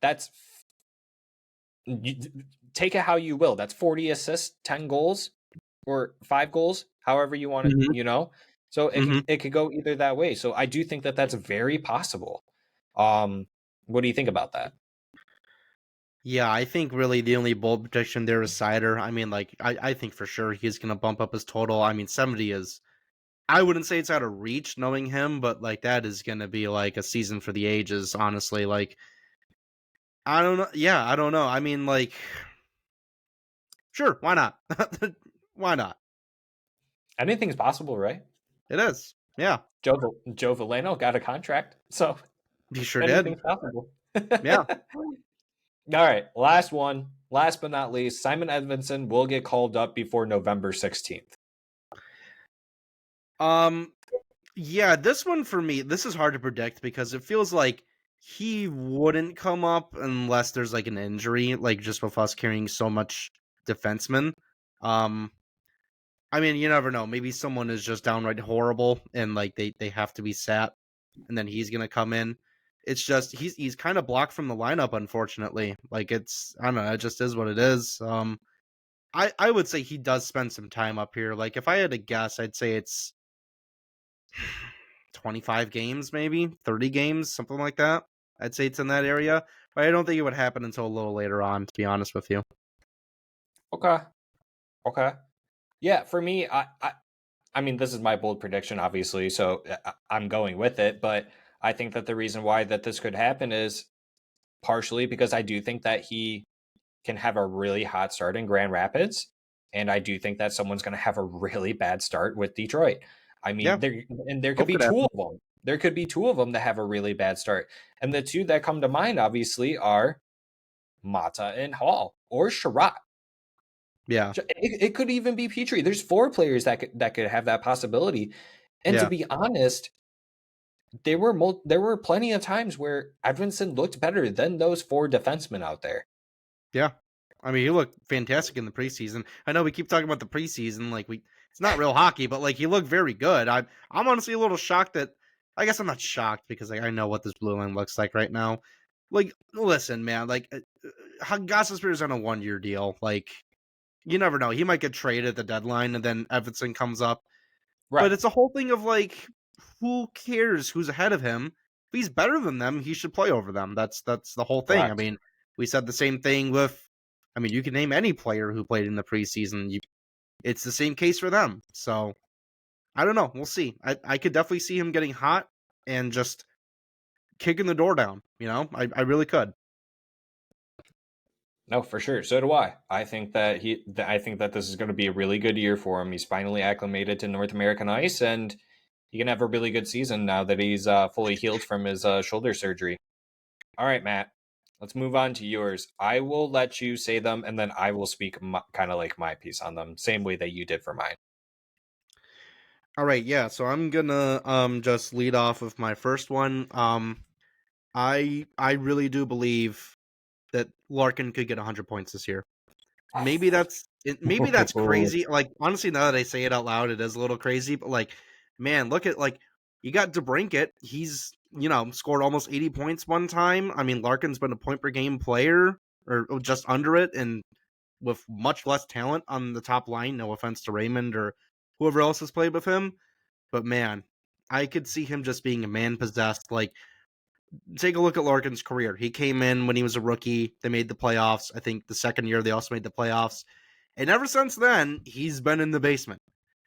That's you, take it how you will. That's 40 assists, 10 goals, or 5 goals, however you want Mm-hmm. it. So Mm-hmm. it could go either that way. So I do think that that's very possible. What do you think about that? Yeah, I think really the only bold prediction there is Seider. I mean, like, I think for sure he's going to bump up his total. I mean, 70 is, I wouldn't say it's out of reach knowing him, but like that is going to be like a season for the ages, honestly. Like, I don't know. Yeah, I don't know. I mean, like, sure, why not? Why not? Anything's possible, right? It is. Yeah, Joe Valeno got a contract, so he sure did. anything's possible. Yeah. All right, last one. Last but not least, Simon Edmondson will get called up before November 16th. Um, yeah, this one for me, this is hard to predict because it feels like he wouldn't come up unless there's like an injury, like just with us carrying so much defenseman. Um, I mean, you never know. Maybe someone is just downright horrible and like they have to be sat, and then he's gonna come in. It's just he's kind of blocked from the lineup, unfortunately. Like it's I don't know, it just is what it is. I would say he does spend some time up here. Like if I had to guess, I'd say it's 25 games, maybe 30 games, something like that. I'd say it's in that area, but I don't think it would happen until a little later on, to be honest with you. Okay. Okay. Yeah, for me, I mean, this is my bold prediction, obviously, so I'm going with it. But I think that the reason why that this could happen is partially because I do think that he can have a really hot start in Grand Rapids, and I do think that someone's going to have a really bad start with Detroit. I mean, Yeah, there could both be could two happen. of them. There could be two of them that have a really bad start, and the two that come to mind, obviously, are Mata and Hall or Sherratt. Yeah, It could even be Petrie. There's four players that could have that possibility. And to yeah, be honest, there were plenty of times where Edvinsson looked better than those four defensemen out there. yeah. I mean, he looked fantastic in the preseason. I know we keep talking about the preseason, like it's not real hockey, but like he looked very good. I'm honestly a little shocked that. I guess I'm not shocked because like I know what this blue line looks like right now. Like, listen, man, like Gostisbehere's on a 1-year deal. Like, you never know. He might get traded at the deadline, and then Edvinsson comes up. But Right. it's a whole thing of like, who cares who's ahead of him? If he's better than them, he should play over them. That's the whole thing. I Correct. mean, we said the same thing with. I mean, you can name any player who played in the preseason. It's the same case for them. So I don't know. We'll see. I could definitely see him getting hot and just kicking the door down. I really could. No, for sure. So do I. I think that this is going to be a really good year for him. He's finally acclimated to North American ice, and he can have a really good season now that he's fully healed from his shoulder surgery. All right, Matt. Let's move on to yours. I will let you say them, and then I will speak kind of like my piece on them, same way that you did for mine. All right, yeah. So I'm gonna just lead off with my first one. I really do believe that Larkin could get 100 points this year. Maybe that's crazy. Like honestly, now that I say it out loud, it is a little crazy. But like, man, look at like you got DeBrincat. He's scored almost 80 points one time. I mean, Larkin's been a point per game player or just under it, and with much less talent on the top line. No offense to Raymond or whoever else has played with him, but man, I could see him just being a man possessed. Like, take a look at Larkin's career. He came in when he was a rookie. They made the playoffs. I think the second year they also made the playoffs. And ever since then, he's been in the basement.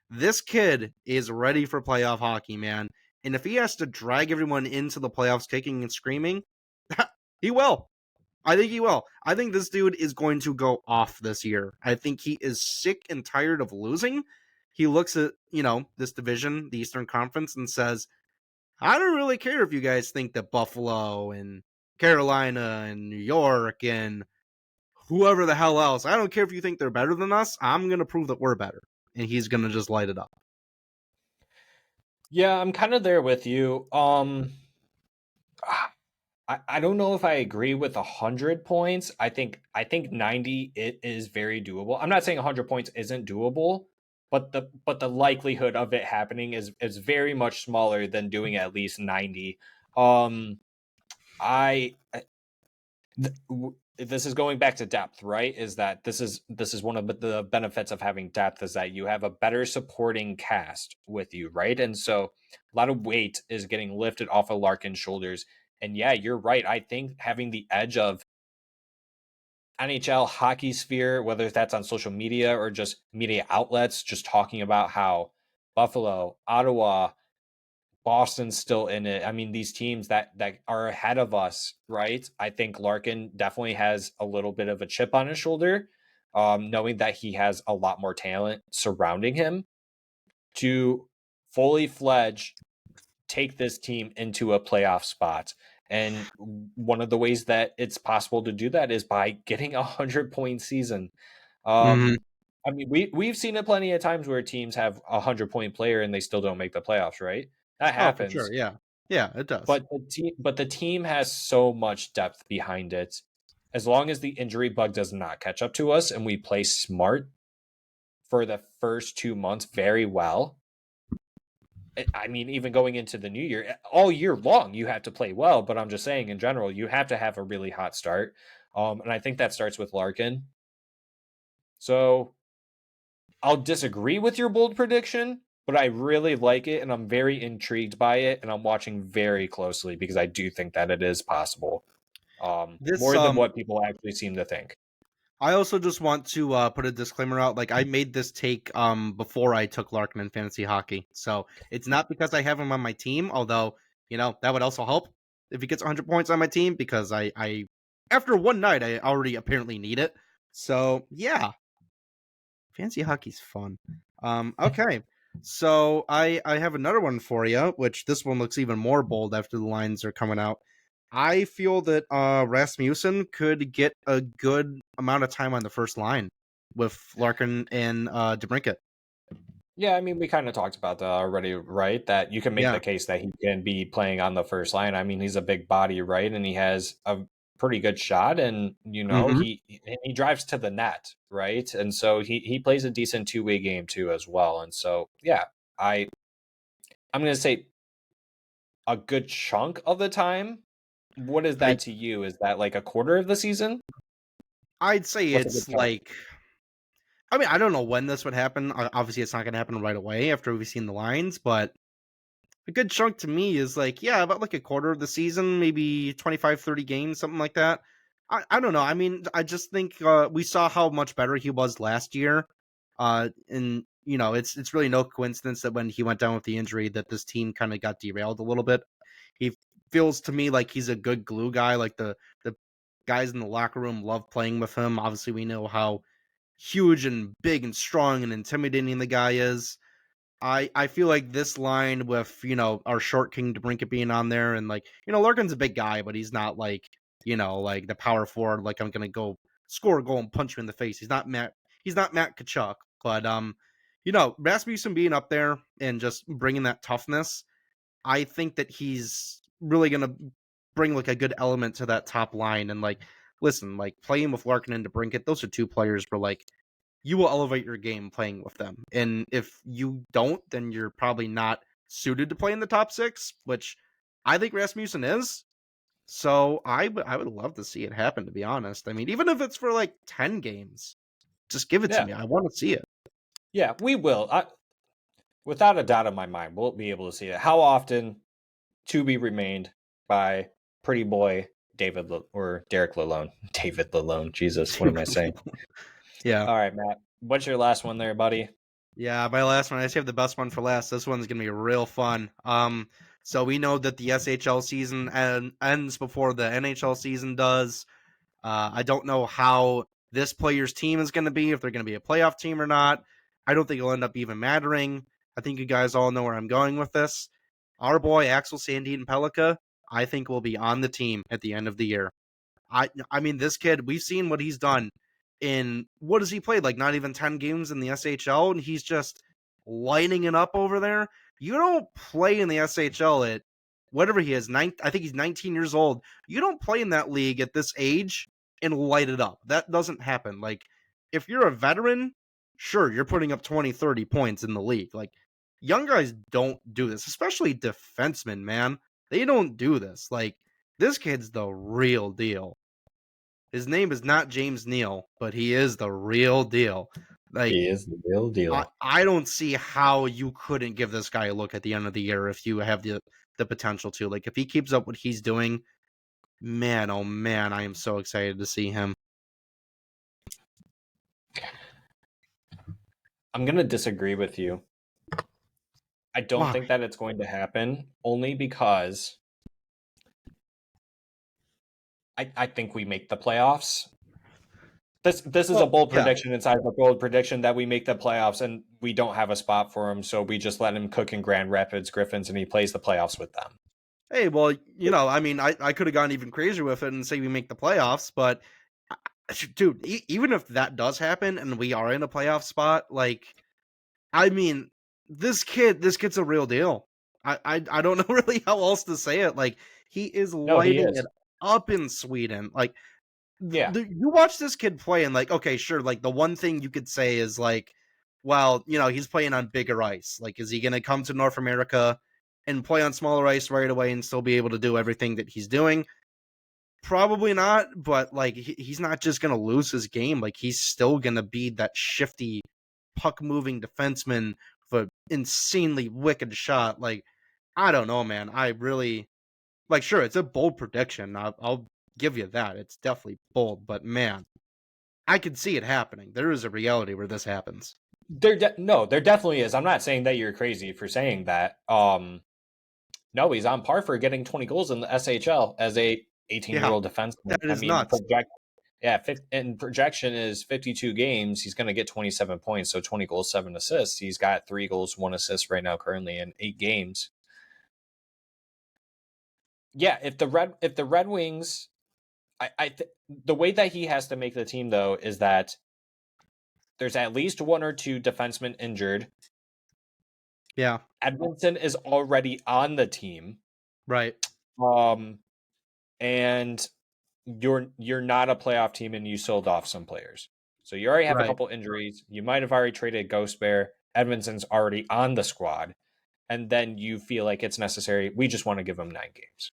This kid is ready for playoff hockey, man. And if he has to drag everyone into the playoffs kicking and screaming, he will. I think he will. I think this dude is going to go off this year. I think he is sick and tired of losing. He looks at, this division, the Eastern Conference, and says, I don't really care if you guys think that Buffalo and Carolina and New York and whoever the hell else, I don't care if you think they're better than us. I'm going to prove that we're better. And he's going to just light it up. Yeah, I'm kind of there with you. I don't know if I agree with 100 points. I think 90 it is very doable. I'm not saying 100 points isn't doable, but the likelihood of it happening is very much smaller than doing at least 90. Um, I this is going back to depth, right? Is that this is one of the benefits of having depth is that you have a better supporting cast with you, right? And so a lot of weight is getting lifted off of Larkin's shoulders. And yeah, you're right. I think having the edge of NHL hockey sphere, whether that's on social media or just media outlets, just talking about how Buffalo, Ottawa, Boston's still in it. I mean, these teams that are ahead of us, right? I think Larkin definitely has a little bit of a chip on his shoulder, knowing that he has a lot more talent surrounding him to fully fledged take this team into a playoff spot. And one of the ways that it's possible to do that is by getting 100-point season. Mm-hmm. I mean, we've seen it plenty of times where teams have 100-point player and they still don't make the playoffs, right? That Oh, for sure. happens. Yeah. Yeah, it does. But the team has so much depth behind it. As long as the injury bug does not catch up to us and we play smart for the first 2 months very well. I mean, even going into the new year, all year long, you have to play well. But I'm just saying, in general, you have to have a really hot start. And I think that starts with Larkin. So I'll disagree with your bold prediction, but I really like it and I'm very intrigued by it. And I'm watching very closely because I do think that it is possible. This More than what people actually seem to think. I also just want to put a disclaimer out. Like I made this take before I took Larkin in fantasy hockey, so it's not because I have him on my team. Although that would also help if he gets 100 points on my team because I after one night I already apparently need it. So yeah, fantasy hockey's fun. Okay, so I have another one for you, which this one looks even more bold after the lines are coming out. I feel that Rasmussen could get a good amount of time on the first line with Larkin and DeBrincat. Yeah, I mean, we kind of talked about that already, right? That you can make Yeah. the case that he can be playing on the first line. I mean, he's a big body, right? And he has a pretty good shot, and Mm-hmm. he drives to the net, right? And so he plays a decent two-way game too, as well. And so yeah, I'm going to say a good chunk of the time. What is I that to you? Is that like a quarter of the season? I'd say What's a good it's chunk? like I mean I don't know when this would happen. Obviously, it's not going to happen right away after we've seen the lines, but a good chunk to me is like, yeah, about like a quarter of the season, maybe 25, 30 games, something like that. I don't know. I mean, I just think we saw how much better he was last year. And it's really no coincidence that when he went down with the injury that this team kind of got derailed a little bit. He feels to me like he's a good glue guy. Like the guys in the locker room love playing with him. Obviously, we know how huge and big and strong and intimidating the guy is. I feel like this line with our short king DeBrincat being on there and like Larkin's a big guy, but he's not like like the power forward. Like I'm gonna go score a goal and punch you in the face. He's not Matt. He's not Matt Kachuk, but Rasmussen being up there and just bringing that toughness. I think that he's really gonna bring like a good element to that top line and like listen, like playing with Larkin and DeBrincat, those are two players where like you will elevate your game playing with them. And if you don't, then you're probably not suited to play in the top six, which I think Rasmussen is. So I would love to see it happen, to be honest. I mean, even if it's for like 10 games, just give it to Yeah, me. I want to see it. yeah, we will. Without a doubt in my mind, we'll be able to see it. How often to be remained by pretty boy or Derek Lalone. David Lalone. Jesus, what am I saying? Yeah. All right, Matt. What's your last one there, buddy? Yeah, my last one. I saved the best one for last. This one's gonna be real fun. So we know that the SHL season ends before the NHL season does. I don't know how this player's team is going to be, if they're going to be a playoff team or not. I don't think it'll end up even mattering. I think you guys all know where I'm going with this. Our boy Axel Sandin Pellikka, I think, will be on the team at the end of the year. I mean, this kid, we've seen what he's done in, what has he played? Like not even 10 games in the SHL, and he's just lighting it up over there. You don't play in the SHL at whatever he is, I think he's 19 years old. You don't play in that league at this age and light it up. That doesn't happen. Like, if you're a veteran, sure, you're putting up 20, 30 points in the league. Like, young guys don't do this, especially defensemen, man. They don't do this. Like, this kid's the real deal. His name is not James Neal, but he is the real deal. Like, He is the real deal. I don't see how you couldn't give this guy a look at the end of the year if you have the potential to. Like, if he keeps up what he's doing, man, oh man, I am so excited to see him. I'm going to disagree with you. I don't Why? think that it's going to happen, only because I think we make the playoffs. This is a bold prediction inside of a bold prediction that we make the playoffs and we don't have a spot for him, so we just let him cook in Grand Rapids Griffins and he plays the playoffs with them. Hey, well, you know, I mean, I could have gone even crazier with it and say we make the playoffs, but dude, even if that does happen and we are in a playoff spot, like, I mean, this kid's a real deal. I don't know really how else to say it. Like, he is No, he lighting is. it up in Sweden. Like, Yeah. you watch this kid play and like, okay, sure, like the one thing you could say is like, well, you know, he's playing on bigger ice. Like, is he going to come to North America and play on smaller ice right away and still be able to do everything that he's doing? Probably not, but like he's not just going to lose his game. Like, he's still going to be that shifty puck moving defenseman with an insanely wicked shot. Like, I don't know, man. I really like, sure, it's a bold prediction. I'll give you that. It's definitely bold, but man, I can see it happening. There is a reality where this happens. There definitely is. I'm not saying that you're crazy for saying that. No, he's on par for getting 20 goals in the SHL as a 18-year-old Yeah, defenseman. that I is mean, nuts. and projection is 52 games. He's going to get 27 points, so 20 goals, 7 assists. He's got 3 goals, 1 assist right now currently in 8 games. Yeah, if the Red Wings, the way that he has to make the team though is that there's at least 1 or 2 defensemen injured. Yeah, Edmondson is already on the team. right. And you're not a playoff team and you sold off some players. So you already have a Right. couple injuries. You might have already traded Ghost Bear. Edmondson's already on the squad. And then you feel like it's necessary. We just want to give him 9 games.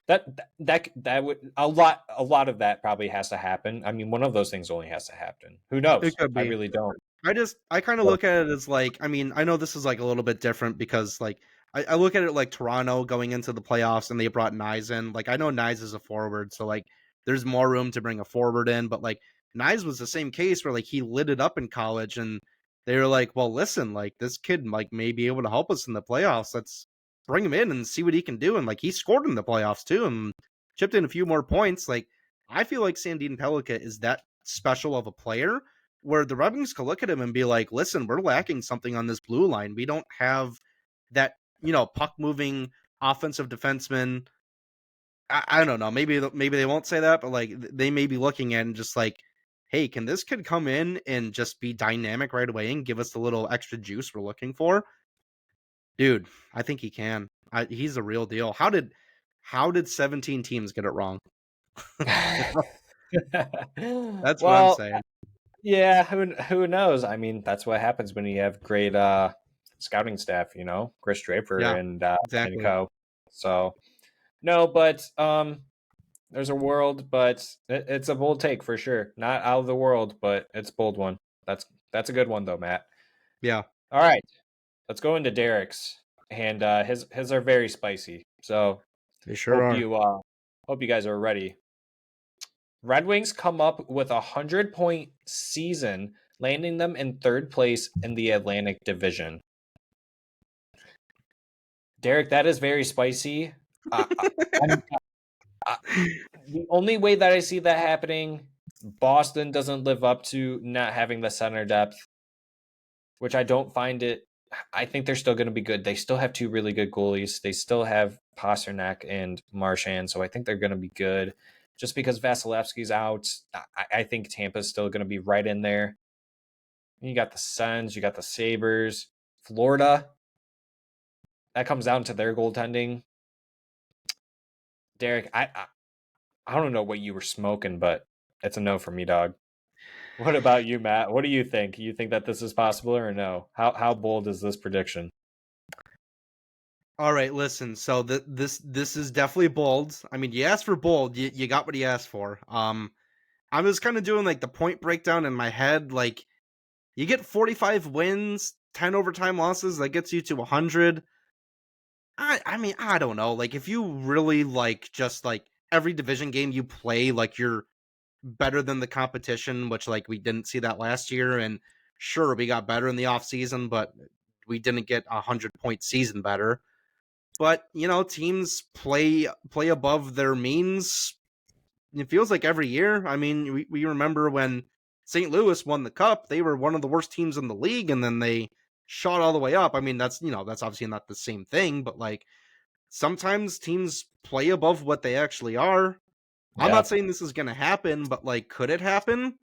That would a lot of that probably has to happen. I mean, one of those things only has to happen. Who knows? It could I be. really don't. I kind of look at it as like, I mean, I know this is like a little bit different because like I look at it like Toronto going into the playoffs and they brought Nyes in. Like, I know Nyes is a forward, so like there's more room to bring a forward in, but like Nyes was the same case where like he lit it up in college and they were like, well, listen, like this kid like may be able to help us in the playoffs. Let's bring him in and see what he can do. And like he scored in the playoffs too and chipped in a few more points. Like, I feel like Sandin Pellikka is that special of a player where the Red Wings could look at him and be like, listen, we're lacking something on this blue line. We don't have that, you know, puck moving offensive defenseman. I don't know. Maybe they won't say that, but like they may be looking at and just like, hey, can this kid come in and just be dynamic right away and give us the little extra juice we're looking for? Dude, I think he can. He's a real deal. How did 17 teams get it wrong? You know, that's what I'm Well, saying. yeah, who knows? I mean, that's what happens when you have great scouting staff, you know, Chris Draper Yeah, and exactly. co. So no, but there's a world, but it's a bold take for sure. Not out of the world, but it's a bold one. That's a good one though, Matt. Yeah, All right, let's go into Derek's, and his are very spicy. So they sure hope are. you uh hope you guys are ready. Red Wings come up with 100-point season, landing them in third place in the Atlantic Division. Derek, that is very spicy. I'm, I, the only way that I see that happening, Boston doesn't live up to not having the center depth, which I don't find it. I think they're still going to be good. They still have two really good goalies. They still have Pasternak and Marchand, so I think they're going to be good. Just because Vasilevsky's out, I think Tampa's still going to be right in there. You got the Sens, you got the Sabres, Florida. That comes down to their goaltending. Derek, I don't know what you were smoking, but it's a no for me, dog. What about you, Matt? What do you think? You think that this is possible or no? How bold is this prediction? All right, listen. So this is definitely bold. I mean, you asked for bold, you got what you asked for. I was kind of doing like the point breakdown in my head. Like, you get 45 wins, 10 overtime losses, that gets you to 100. I mean, I don't know. Like, if you really like just like every division game you play, like you're better than the competition, which like we didn't see that last year. And sure, we got better in the off season, but we didn't get 100-point season better. But teams play above their means. It feels like every year. I mean, we remember when St. Louis won the cup, they were one of the worst teams in the league, and then they shot all the way up. I mean, that's obviously not the same thing, but like sometimes teams play above what they actually are. I'm Yeah, not saying this is going to happen, but like, could it happen?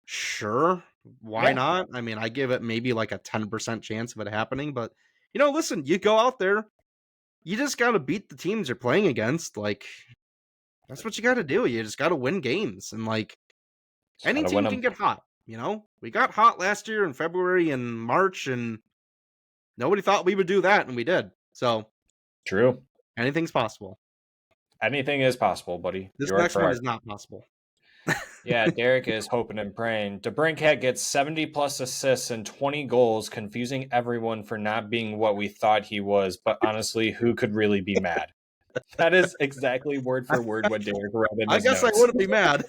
Sure. Why yeah, not? I mean, I give it maybe like a 10% chance of it happening, but listen, you go out there, you just got to beat the teams you're playing against. Like, that's what you got to do. You just got to win games. And like, just any gotta win team them. can get hot. We got hot last year in February and March, and nobody thought we would do that, and we did. So True. anything's possible. Anything is possible, buddy. This You are next one is correct. not possible. Yeah, Derek is hoping and praying. DeBrincat gets 70 plus assists and 20 goals, confusing everyone for not being what we thought he was. But honestly, who could really be mad? That is exactly word for word what Derek wrote in I his guess I notes. wouldn't be mad.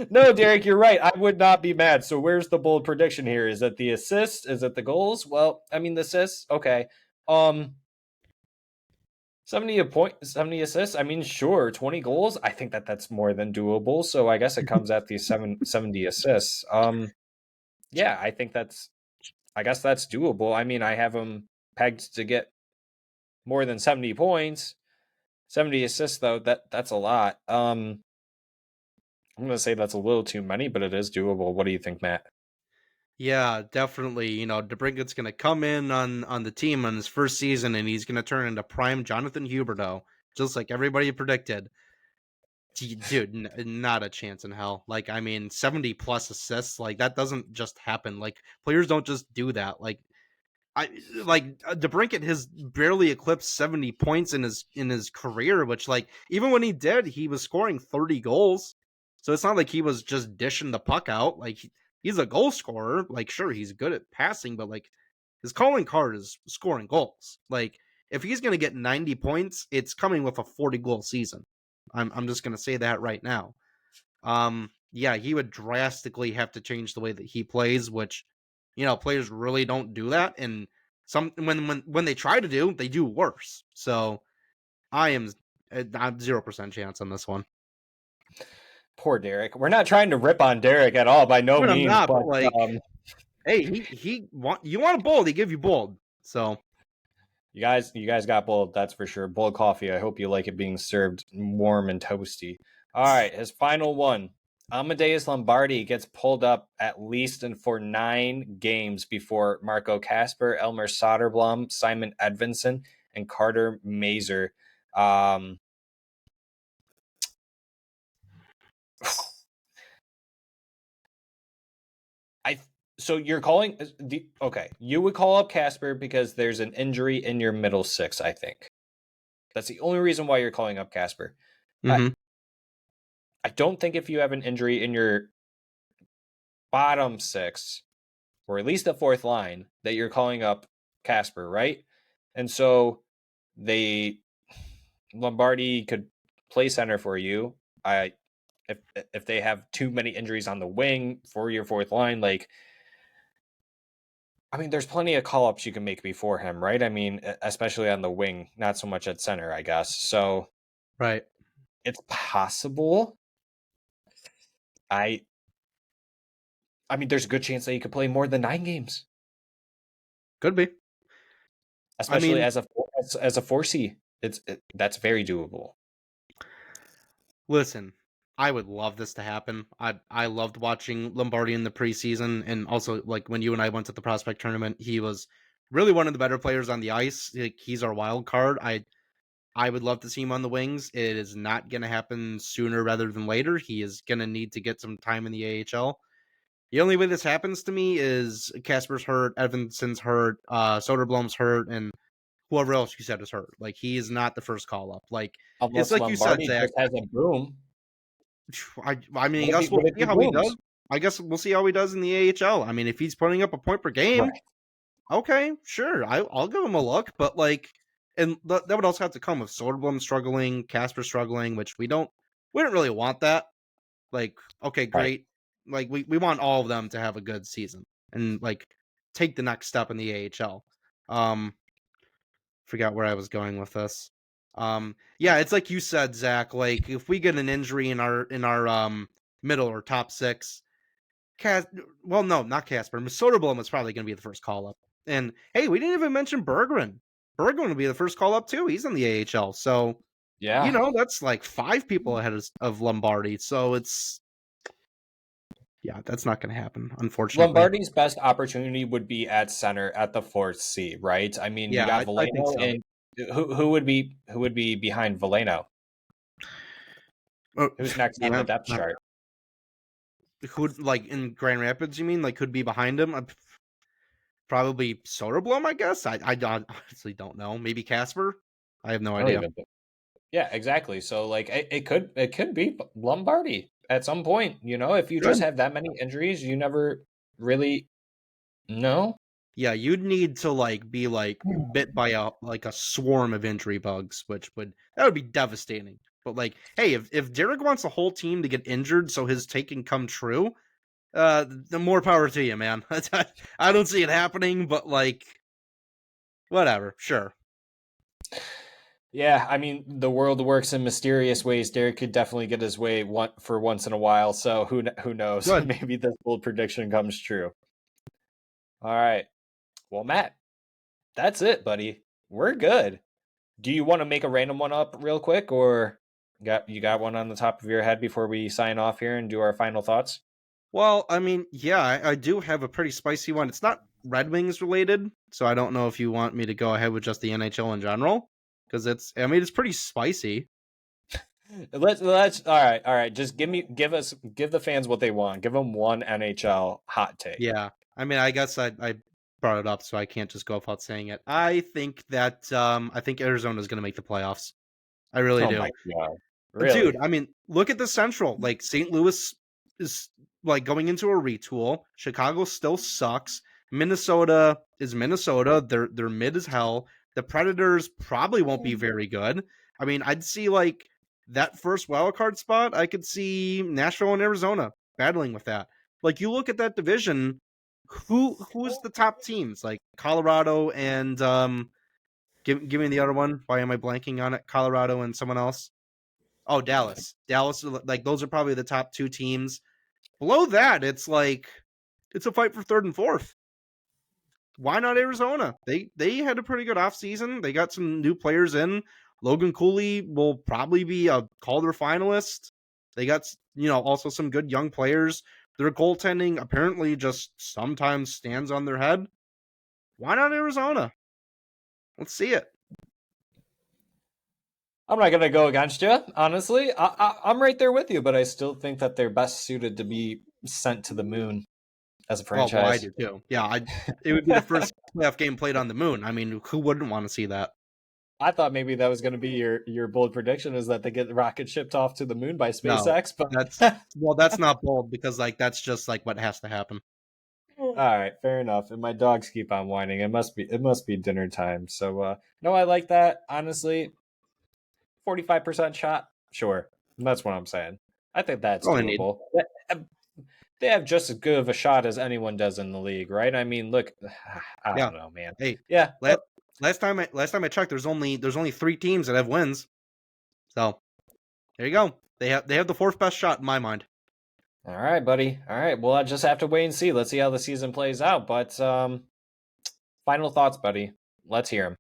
No, Derek, you're right. I would not be mad. So where's the bold prediction here? Is it the assists? Is it the goals? Well, I mean the assists. Okay. 70 assists. I mean, sure, 20 goals. I think that that's more than doable. So I guess it comes at the 70 assists. Yeah, I guess that's doable. I mean, I have him pegged to get more than 70 points. 70 assists though, that's a lot. I'm going to say that's a little too many, but it is doable. What do you think, Matt? Yeah, definitely. DeBrincat's going to come in on the team on his first season, and he's going to turn into prime Jonathan Huberdeau, just like everybody predicted. Dude, not a chance in hell. Like, I mean, 70 plus assists, like that doesn't just happen. Like, players don't just do that. DeBrincat has barely eclipsed 70 points in his career, which like even when he did, he was scoring 30 goals. So it's not like he was just dishing the puck out. Like, he's a goal scorer. Like, sure, he's good at passing, but like his calling card is scoring goals. Like, if he's gonna get 90 points, it's coming with a 40 goal season. I'm just gonna say that right now. Yeah, he would drastically have to change the way that he plays, which players really don't do that, and when they try to do, they do worse. So I'm 0% chance on this one. Poor Derek. We're not trying to rip on Derek at all by no But I'm means, not. but But like, hey, you want a bold, he give you bold. So you guys got bold, that's for sure. Bold coffee. I hope you like it being served warm and toasty. All right, his final one. Amadeus Lombardi gets pulled up at least for 9 games before Marco Casper, Elmer Soderblom, Simon Edvinson, and Carter Mazer. Um, I so you're calling okay. You would call up Casper because there's an injury in your middle six. I think that's the only reason why you're calling up Casper. I mm-hmm. I don't think if you have an injury in your bottom six or at least the fourth line that you're calling up Casper, right? And so they Lombardi could play center for you. I if they have too many injuries on the wing for your fourth line, like I mean, there's plenty of call-ups you can make before him, right? I mean, especially on the wing, not so much at center, I guess. So Right. it's possible. I I mean, there's a good chance that he could play more than 9 games, Could be. I especially mean, as a 4C. That's very doable. listen, I would love this to happen. I loved watching Lombardi in the preseason, and also like when you and I went to the prospect tournament, he was really one of the better players on the ice. Like, he's our wild card. I would love to see him on the wings. It is not going to happen sooner rather than later. He is going to need to get some time in the AHL. The only way this happens to me is Casper's hurt, Evanson's hurt, Soderblom's hurt, and whoever else you said is hurt. Like, he is not the first call up. Like, it's Unless like you said, Lombardi Zach. just has a boom. I mean, I guess we'll What if see he how he does. booms? I guess we'll see how he does in the AHL. I mean, if he's putting up a point per game, Right. okay, sure, I'll give him a look. But like, and that would also have to come with Soderblom struggling, Casper struggling, which we don't really want that. Like, okay, Right. great. Like, we want all of them to have a good season and like take the next step in the AHL. Forgot where I was going with this. Yeah, it's like you said, Zach. Like, if we get an injury in our middle or top six, well, no, not Casper. Soderblom is probably going to be the first call up. And hey, we didn't even mention Berggren. Berggren will be the first call up too. He's in the AHL, so Yeah. that's like 5 people ahead of Lombardi. So that's not going to happen, unfortunately. Lombardi's best opportunity would be at center at the 4th C, right? I mean, you Yeah, got I think Valeno, so. and who would be behind Valeno? Oh, Who's next on the yeah, depth chart? who like in Grand Rapids? You mean like could be behind him? Probably Soderblom, I guess. Honestly don't know. Maybe Casper. I have no I don't idea. even think. Yeah, exactly. So like it could be Lombardi at some point. If you just Good. have that many injuries, you never really know. Yeah, you'd need to like be like bit by a swarm of injury bugs, which would be devastating. But like, hey, if Derek wants the whole team to get injured so his take can come true, the more power to you, man. I don't see it happening, but like, whatever, sure. Yeah, I mean the world works in mysterious ways. Derek could definitely get his way for once in a while. So who knows? Good. Maybe this bold prediction comes true. All right. Well, Matt, that's it, buddy. We're good. Do you want to make a random one up real quick, or you got one on the top of your head before we sign off here and do our final thoughts? Well, I mean, yeah, I do have a pretty spicy one. It's not Red Wings related, so I don't know if you want me to go ahead with just the NHL in general, because it's pretty spicy. Let's all right. Just give the fans what they want. Give them one NHL hot take. Yeah, I mean, I guess I brought it up, so I can't just go without saying it. I think Arizona's going to make the playoffs. I really Oh do. my god. Dude, Really? I mean, look at the Central. Like St. Louis is like going into a retool. Chicago still sucks. Minnesota is Minnesota. They're mid as hell. The Predators probably won't be very good. I mean, I'd see like that first wild card spot. I could see Nashville and Arizona battling with that. Like you look at that division, who's the top teams? Like Colorado and give me the other one. Why am I blanking on it? Colorado and someone else. Oh, Dallas. Dallas, like those are probably the top 2 teams. Below that, it's like it's a fight for third and fourth. Why not Arizona? They had a pretty good offseason. They got some new players in. Logan Cooley will probably be a Calder finalist. They got also some good young players. Their goaltending apparently just sometimes stands on their head. Why not Arizona? Let's see it. I'm not gonna go against you, honestly. I'm right there with you, but I still think that they're best suited to be sent to the moon as a Well, I franchise. do too. Yeah, it would be the first playoff game played on the moon. I mean, who wouldn't want to see that? I thought maybe that was going to be your bold prediction, is that they get the rocket shipped off to the moon by No, SpaceX. that's But that's not bold because like that's just like what has to happen. all right, fair enough. And my dogs keep on whining. It must be dinner time. So no, I like that. Honestly, 45% shot. Sure, that's what I'm saying. I think that's All I need. doable. they have just as good of a shot as anyone does in the league, right? I mean, look, I Yeah. don't know, man. Hey, Yeah, last time I checked, there's only 3 teams that have wins. So there you go. They have the fourth best shot in my mind. all right, buddy. All right, well, I just have to wait and see. Let's see how the season plays out. But final thoughts, buddy. Let's hear them.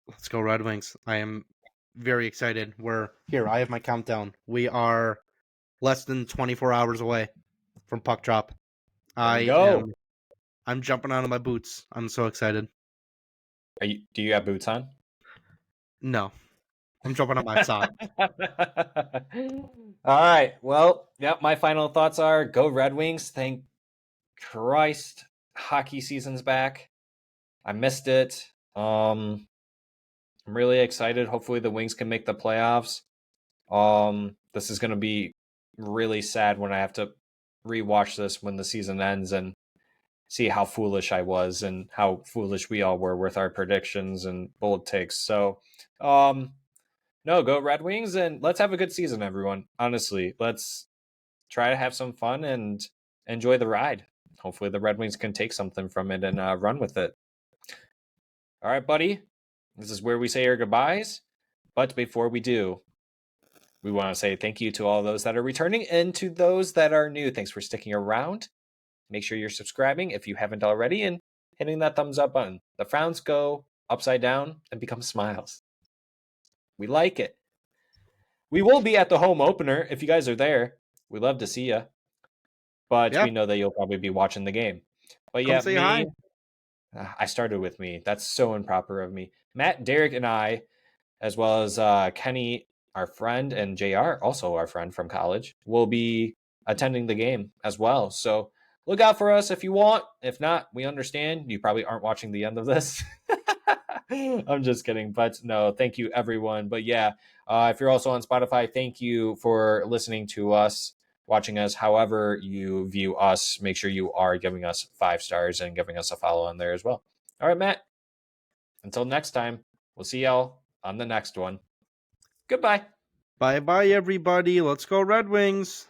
Let's go Red Wings. I am very excited. We're here. I have my countdown. We are less than 24 hours away from puck drop. There we go. I'm jumping out of my boots. I'm so excited. Do you have boots on? No. I'm jumping on my sock. All right. Well, yep. My final thoughts are: go Red Wings. Thank Christ, hockey season's back. I missed it. I'm really excited. Hopefully, the Wings can make the playoffs. This is going to be really sad when I have to rewatch this when the season ends and see how foolish I was and how foolish we all were with our predictions and bold takes. So, no, go Red Wings and let's have a good season, everyone. Honestly, let's try to have some fun and enjoy the ride. Hopefully, the Red Wings can take something from it and run with it. All right, buddy. This is where we say our goodbyes. But before we do, we want to say thank you to all those that are returning and to those that are new. Thanks for sticking around. Make sure you're subscribing if you haven't already and hitting that thumbs up button. The frowns go upside down and become smiles. We like it. We will be at the home opener if you guys are there. We'd love to see you. But Yeah. we know that you'll probably be watching the game. But Come yeah, say hi. I started with me. That's so improper of me. Matt, Derek, and I, as well as Kenny, our friend, and JR, also our friend from college, will be attending the game as well. So look out for us if you want. If not, we understand. You probably aren't watching the end of this. I'm just kidding. But no, thank you, everyone. But yeah, if you're also on Spotify, thank you for listening to us, watching us, however you view us. Make sure you are giving us 5 stars and giving us a follow on there as well. All right, Matt. Until next time, we'll see y'all on the next one. Goodbye. Bye bye, everybody. Let's go Red Wings.